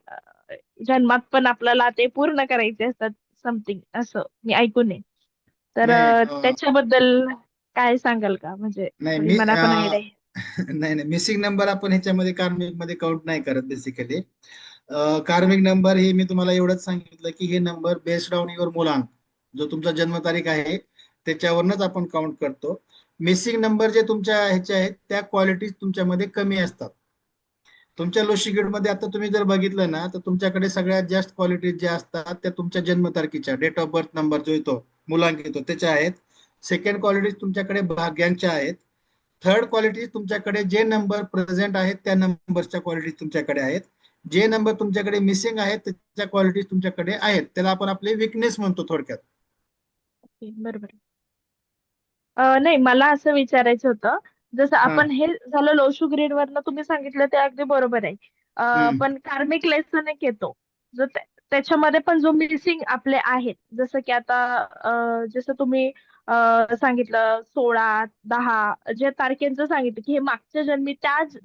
जन्मात पण आपल्याला ते पूर्ण करायचे असतात समथिंग, असं मी ऐकून आहे. तर नाही त्याच्याबद्दल काय सांगाल का? म्हणजे नाही थोडी मी मला पण आयडिया. नाही नाही, मिसिंग नंबर आपण ह्याच्यामध्ये कार्मिक मध्ये काउंट नाही करत बेसिकली. कार्मिक नंबर हे मी तुम्हाला एवढंच सांगितलं की हे नंबर बेस्ड ऑन युअर मुलांक, जो तुमचा जन्मतारीख आहे त्याच्यावरच आपण काउंट करतो. मिसिंग नंबर जे तुमच्या ह्याचे आहेत त्या क्वालिटीज तुमच्यामध्ये कमी असतात. तुमच्या लोशिकेड मध्ये आता तुम्ही जर बघितलं ना, तर तुमच्याकडे सगळ्यात जास्त क्वालिटीज ज्या असतात त्या तुमच्या जन्मतारखेच्या, डेट ऑफ बर्थ नंबर जो येतो, मुलांक येतो, त्याच्या आहेत. सेकंड क्वालिटीज तुमच्याकडे भाग्यांच्या आहेत. थर्ड क्वालिटीज तुमच्याकडे जे नंबर प्रेझेंट आहेत त्या नंबरच्या क्वालिटीज तुमच्याकडे आहेत. जे नंबर तुमच्याकडे मिसिंग आहेत त्याच्या क्वालिटीज तुमच्याकडे आहेत. त्याला आपण आपले विकनेस म्हणतो थोडक्यात. बरोबर. नाही मला असं विचारायचं होतं जसं हा आपण हे झालं लोशू ग्रीड वरनं तुम्ही सांगितलं ते अगदी बरोबर आहे. पण कार्मिक लेसन एक येतो जो त्याच्यामध्ये पण जो मिसिंग आपले आहेत जसं की आता जसं तुम्ही सांगितलं 16, 10 जे तारखेचं सांगितलं की हे मागच्या जन्मी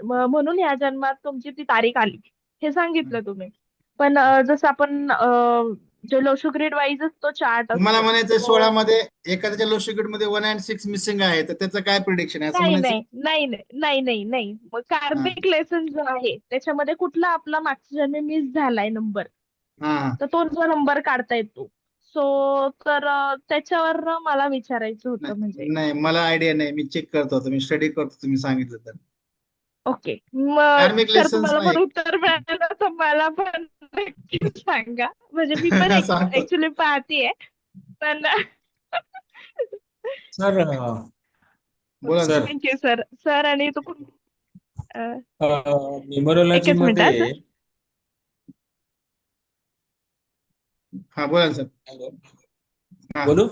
म्हणून ह्या जन्मात तुमची ती तारीख आली हे सांगितलं तुम्ही. पण जसं आपण जे लोशू ग्रीड वाईजच तो चार्ट तुम्हाला असतो म्हणायचं तो 16 मध्ये एखाद्याच्या लोशीगड मध्ये 1 and 6 मिसिंग आहे, तर त्याचं काय प्रिडिक्शन आहे असं नाही म्हणायचं? नाही नाही नाही नाही नाही नाही मग हा कार्मिक लेसन जो आहे त्याच्यामध्ये कुठला आपला मागच्या जन्मी मिस झालाय नंबर हा तर तो जो नंबर काढता येतो. सो तर त्याच्यावर मला विचारायचं होतं म्हणजे. नाही नाही, मला आयडिया नाही, मी चेक करतो, मी स्टडी करतो तुम्ही सांगितलं तर. ओके मग कार्मिक सर लेसन्स तुम्हाला पण नाही. उत्तर मिळालं तर मला पण नक्कीच सांगा म्हणजे मी पण सांगतो. ऍक्च्युली पाहतीये पण सर बोला ना सर. Thank you sir. सर आणि तो न्यूमरोलॉजी एकच मिनिट मध्ये हा बोला ना सर. हॅलो हा बोलू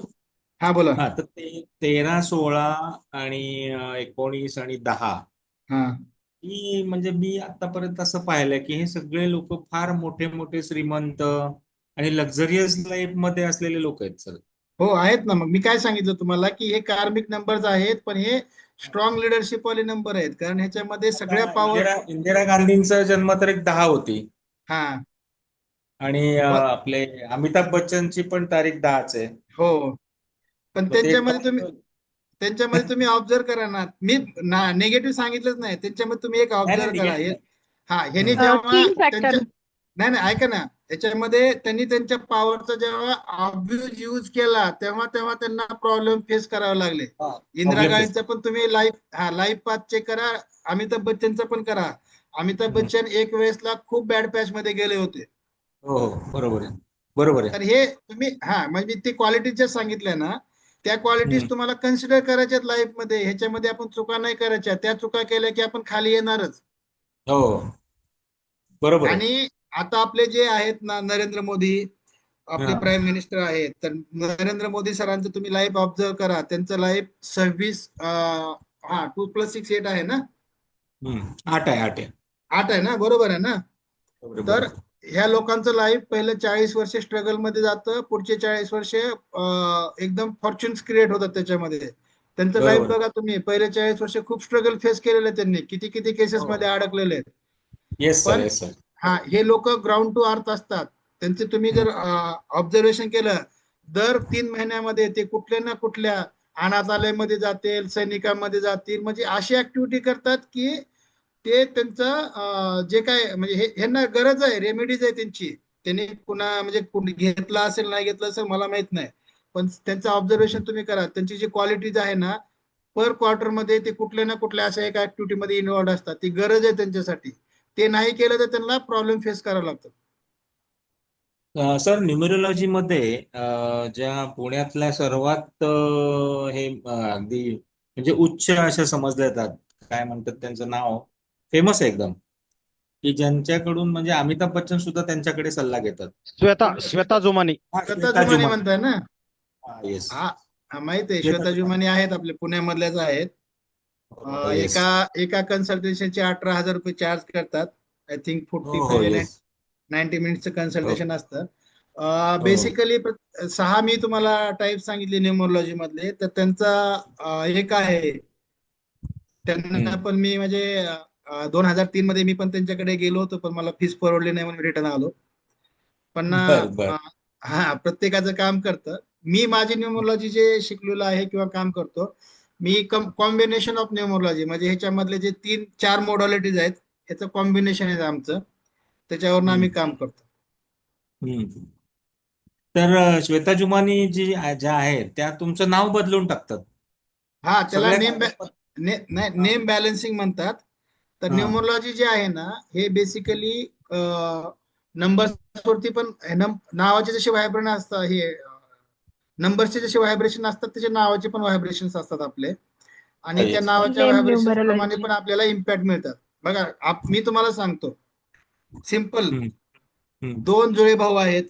हा बोला. हा तर ते 13, 16 आणि 19 आणि 10 हा ही म्हणजे मी आतापर्यंत असं पाहिलंय की हे सगळे लोक फार मोठे मोठे श्रीमंत आणि लक्झरियस लाईफ मध्ये असलेले लोक आहेत सर. हो आहेत ना. मग मी काय सांगितलं तुम्हाला की हे कार्मिक नंबर्स आहेत, पण हे स्ट्रॉंग लिडरशिप वाले नंबर आहेत, कारण ह्याच्यामध्ये सगळ्या आता पॉवर. इंदिरा गांधींचा जन्म तर एक 10 होती हा आणि प- आपले अमिताभ बच्चनची पण तारीख 10च आहे. हो, पण मग ते त्यांच्यामध्ये तुम्ही ऑब्झर्व करा ना, मी निगेटिव्ह सांगितलंच नाही, त्यांच्यामध्ये तुम्ही एक नाही नाही ऑब्झर्व करा निगेटिव्ह हे. नाही. हा ह्यांनी हं. जेव्हा किंग त्यांच्या फॅक्टर नाही नाही ऐका ना, त्याच्यामध्ये त्यांनी त्यांच्या पॉवरचा जेव्हा अब्यूज यूज केला तेव्हा तेव्हा त्यांना प्रॉब्लेम फेस करावे लागले. हा, इंदिरा problem face. गांधीचं पण तुम्ही लाईफ पाथ चेक करा, अमिताभ बच्चनचं पण करा. अमिताभ हं. बच्चन एक वेळेसला खूप बॅड पॅच मध्ये गेले होते. हो हो बरोबर आहे बरोबर तर आहे. हे तुम्ही म्हणजे ते क्वालिटीज ज्या सांगितल्या ना, त्या क्वालिटीज हं. तुम्हाला कन्सिडर करायच्यात लाईफ मध्ये. ह्याच्यामध्ये आपण चुका नाही करायच्या, त्या चुका केल्या की आपण खाली येणारच. हो बरोबर आहे. आणि आता आपले जे आहेत ना नरेंद्र मोदी, आपले हा. प्राईम मिनिस्टर आहेत, तर नरेंद्र मोदी सरांचं तुम्ही लाईफ ऑब्झर्व करा. त्यांचं लाईफ 26 2 + 6 8 आहे ना, 8 आहे 8 आहे 8 आहे ना, बरोबर आहे ना. बरोबर आहे, तर बरोबर. ह्या लोकांचं लाईफ पहिलं 40 वर्ष स्ट्रगल मध्ये जातं, पुढचे 40 वर्ष एकदम फॉर्च्युन्स क्रिएट होतात त्याच्यामध्ये. त्यांचं लाईफ बरोबर बघा तुम्ही, पहिले 40 वर्ष खूप स्ट्रगल फेस केलेले आहेत त्यांनी, किती किती केसेस हो मध्ये अडकलेले आहेत. येस सर पण येस सर. हे लोक ग्राउंड टू अर्थ असतात. त्यांचे तुम्ही जर ऑब्झर्वेशन केलं, दर 3 महिन्यामध्ये ते कुठल्या ना कुठल्या अनाथालयामध्ये जातील, सैनिकांमध्ये जातील, म्हणजे अशी ऍक्टिव्हिटी करतात की ते त्यांचं जे काय म्हणजे ह्यांना गरज आहे, रेमेडीज आहे त्यांची. त्यांनी पुन्हा म्हणजे कोणी घेतला असेल नाही घेतलं असेल मला माहित नाही, पण त्यांचं ऑब्झर्वेशन तुम्ही करा. त्यांची जी क्वालिटीज आहे ना, पर क्वार्टर मध्ये ते कुठल्या ना कुठल्या अशा एका ऍक्टिव्हिटी मध्ये इन्व्हॉल्ड असतात. ती गरज आहे त्यांच्यासाठी. ते नाही केलं तर त्यांना प्रॉब्लेम फेस करावा लागतो. सर न्यूमरोलॉजी मध्ये ज्या पुण्यातल्या सर्वात हे अगदी म्हणजे उच्च अशा समजल्या जातात, काय म्हणतात त्यांचं नाव फेमस आहे एकदम, की ज्यांच्याकडून म्हणजे अमिताभ बच्चन सुद्धा त्यांच्याकडे सल्ला घेतात. श्वेता जुमानी. श्वेता जुमानी म्हणताय ना? येस माहित आहे, श्वेता जुमानी आहेत, आपले पुण्यामधल्याच आहेत. येस एका कन्सल्टेशनचे 18,000 रुपये चार्ज करतात. आय थिंक हो 45 येस 90 मिनिटचं कन्सल्टेशन असतं. हो. बेसिकली 6 मी तुम्हाला टाईप सांगितले न्यूमरोलॉजी मधले, तर त्यांचा एक आहे. त्यांना पण मी म्हणजे 2003 मध्ये मी पण त्यांच्याकडे गेलो होतो, पण मला फीस परवडली नाही म्हणून रिटर्न आलो. पण बर बर प्रत्येकाचं काम करतं. मी माझी न्यूमरोलॉजी जे शिकलेलो आहे किंवा काम करतो, मी कॉम्बिनेशन ऑफ न्यूमरोलॉजी, म्हणजे ह्याच्यामधले जे 3-4 मोडॅलिटीज आहेत ह्याचं कॉम्बिनेशन आहे आमचं, त्याच्यावरून आम्ही काम करतो. तर श्वेता जुमानी ज्या आहेत त्या तुमचं नाव बदलून टाकतात. त्याला सगळ्या नेम बॅलन्सिंग म्हणतात. तर हा. न्यूमरोलॉजी जे आहे ना, हे बेसिकली नंबर्स वरती पण नावाचे जसे व्हायब्रेशन असतात, हे नंबरचे जसे व्हायब्रेशन असतात तसे नावाचे पण व्हायब्रेशन असतात आपले, आणि त्या येस नावाच्या नेम व्हायब्रेशन प्रमाणे न्यूमरोलॉजी पण आपल्याला इम्पॅक्ट मिळतात. बघा मी तुम्हाला सांगतो सिंपल. 2 जुळे भाऊ आहेत,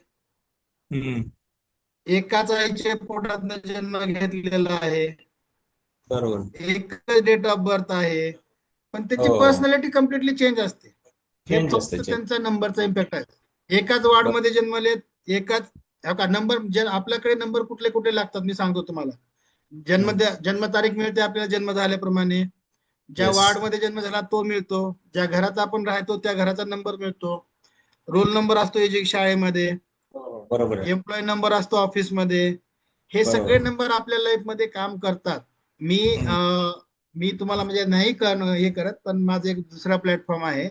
एकाच आईच्या पोटात जन्म घेतलेला आहे, बरोबर. एकच डेट ऑफ बर्थ आहे, पण त्याची हो. पर्सनॅलिटी कम्प्लिटली चेंज असते. हे चेंज असते फक्त चेंज. त्यांचा नंबरचा इम्पॅक्ट आहे. एकाच वार्डमध्ये जन्मलेत, एकाच नंबर, आपल्याकडे नंबर कुठले कुठले लागतात मी सांगतो तुम्हाला. जन्मतारीख मिळते आपल्याला जन्म झाल्याप्रमाणे, ज्या Yes. वार्डमध्ये जन्म झाला तो मिळतो, ज्या घरात आपण राहतो त्या घराचा नंबर मिळतो, रोल नंबर असतो शाळेमध्ये, बरोबर आहे. एम्प्लॉय नंबर असतो ऑफिसमध्ये. हे बरोबर. सगळे नंबर आपल्या लाईफ मध्ये काम करतात. मी तुम्हाला म्हणजे नाही हे करत, पण माझा एक दुसरा प्लॅटफॉर्म आहे.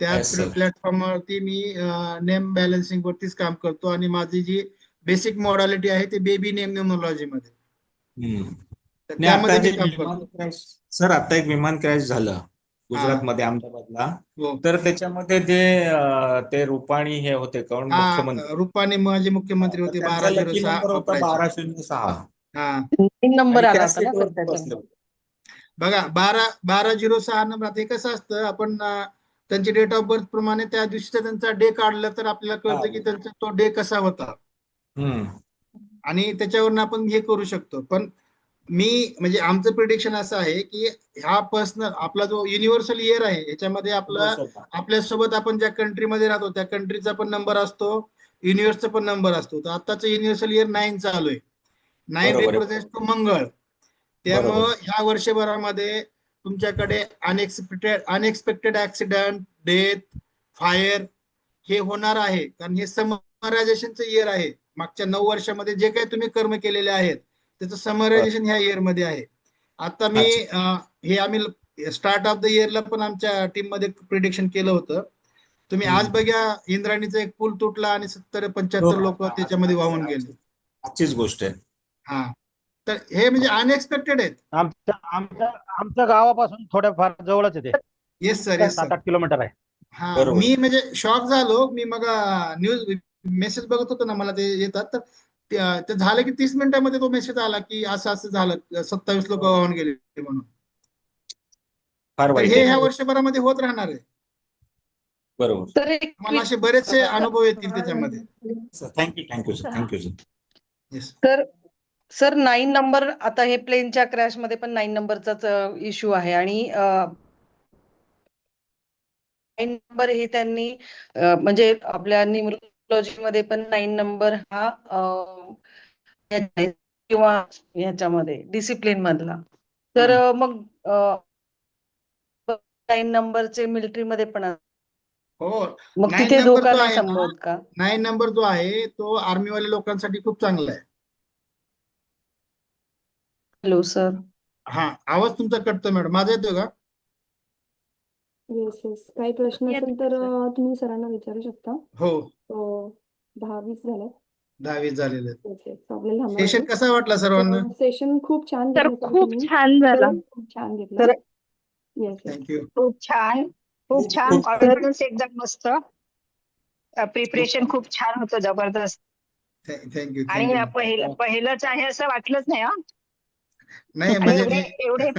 त्या Yes, sir. प्लॅटफॉर्मवरती मी नेम बॅलन्सिंग वरतीच काम करतो, आणि माझी जी बेसिक मॉडॅलिटी आहे ते बेबी नेम न्यूमरोलॉजी मध्ये. तर नाही, आता त्यामध्ये जे मी काम विमान करतो. क्रॅश, सर आता एक विमान क्रॅश झालं गुजरातमध्ये, अहमदाबादला. हो. तर त्याच्यामध्ये ते रुपाणी हे होते कोण, मुख्यमंत्री. रुपानी माझे मुख्यमंत्री तर होते. त्यांचा लकी 1206 नंबर होता वापरायचे. 1206. हा, 3 नंबर आणि आला त्या होता ना सीटवर सर ते बसले त्याच्यामध्ये. होते. बघा 1206 नंबर. हे कसं असतं, आपण त्यांची डेट ऑफ बर्थ प्रमाणे त्या दिवशीचा त्यांचा डे काढलं तर आपल्याला कळतं की त्यांचा तो डे कसा होता, हम्म. आणि त्याच्यावरून आपण हे करू शकतो. पण म्हणजे आमचं प्रिडिक्शन असं आहे की हा पर्सनल आपला जो युनिव्हर्सल इयर आहे, याच्यामध्ये आपल्यासोबत आपण ज्या कंट्रीमध्ये राहतो त्या कंट्रीचा पण नंबर असतो, युनिव्हर्सचा पण नंबर असतो. तर आताचं युनिव्हर्सल इयर 9 चालू आहे. 9 बरोबर आहे. रिप्रेझेंट टू मंगळ. बरोबर. त्यामुळं ह्या वर्षभरामध्ये तुमच्याकडे अनएक्सपेक्टेड ऍक्सिडेंट, डेथ, फायर हे होणार आहे. कारण हे समरायझेशनचं इयर आहे. मागच्या 9 वर्षामध्ये जे काही तुम्ही कर्म केलेले आहेत त्याचं समरायझेशन ह्या इयर मध्ये आहे. आता हे आम्ही स्टार्ट ऑफ द इयरला पण आमच्या टीम मध्ये प्रिडिक्शन केलं होतं. तुम्ही आज बघा, इंद्रायणीचा एक पूल तुटला आणि 70-75 लोक त्याच्यामध्ये वाहून गेले. आजचीच गोष्ट आहे. हा, तर हे म्हणजे अनएक्सपेक्टेड आहेत. आमच्या गावापासून थोड्याफार जवळच आहे ते. Yes sir, yes sir. 7-8 kilometre आहे. हा, बरोबर. मी म्हणजे शॉक झालो. मी मग न्यूज मेसेज बघत होतो ना, मला ते येतात, तर ते झालं की 30 मिनिटांमध्ये तो मेसेज आला की असं असं झालं, 27 लोक वाहून गेले म्हणून. फार तर वाईट हे आहे. ह्या वर्षभरामध्ये होत राहणार आहे. बरोबर. तर एक मला असे बरेचसे अनुभव येतील त्याच्यामध्ये. Thank you sir. येस. तर सर 9 नंबर, आता हे प्लेनच्या क्रॅश मध्ये पण 9 नंबरचाच इश्यू आहे, आणि 9 नंबर हे त्यांनी म्हणजे आपल्या न्यूमरोलॉजी मध्ये पण 9 नंबर हा किंवा ह्याच्यामध्ये डिसिप्लिन मधला. तर मग 9 नंबरचे मिलिटरी मध्ये पण हो, मग 9 तिथे नंबर धोका जो नाही आहे ना, संभवत का? 9 नंबर जो आहे तो आर्मीवाल्या लोकांसाठी खूप चांगला आहे. Hello sir. हा, आवाज तुमचा कटतोय मॅडम, माझा येतोय का? येस येस, काही प्रश्न येत असेल तर तुम्ही सरांना विचारू शकता. हो, 10-20 झाले. 10-20 झालेले आहेत. येस येस, आपल्याला थांबावं सेशन लागेल. कसा वाटला सर्वांना? सेशन खूप छान तर घेतलं सर खूप तुम्ही. छान झाला. खूप छान घेतलं. तर येस येस. थँक्यू. खूप छान, खूप छान. कॉन्फिडन्स एकदम मस्त. प्रिपरेशन खूप छान होतं, जबरदस्त. थँक्यू. आणि पहिलंच आहे असं वाटलंच नाही. नाही आणि म्हणजे एवढे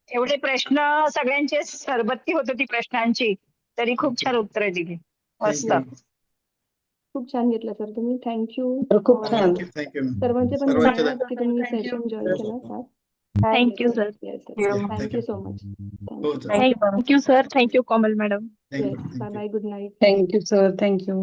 एवढे प्रश्न सगळ्यांचे सरबत्ती होत ती प्रश्नांची, तरी खूप छान उत्तरं दिली. मस्त. खूप छान घेतलं सर तुम्ही. थँक्यू. खूप छान. थँक्यू. सर्वांचे पण सर्वांचे धन्यवाद की तुम्ही सेशन जॉईन केलं sir. Thank you sir. Yes Thank you. Thank you so much. हो sir. Thank you sir. Thank you Komal madam. Yes, bye bye, good night. Thank you sir. Thank you.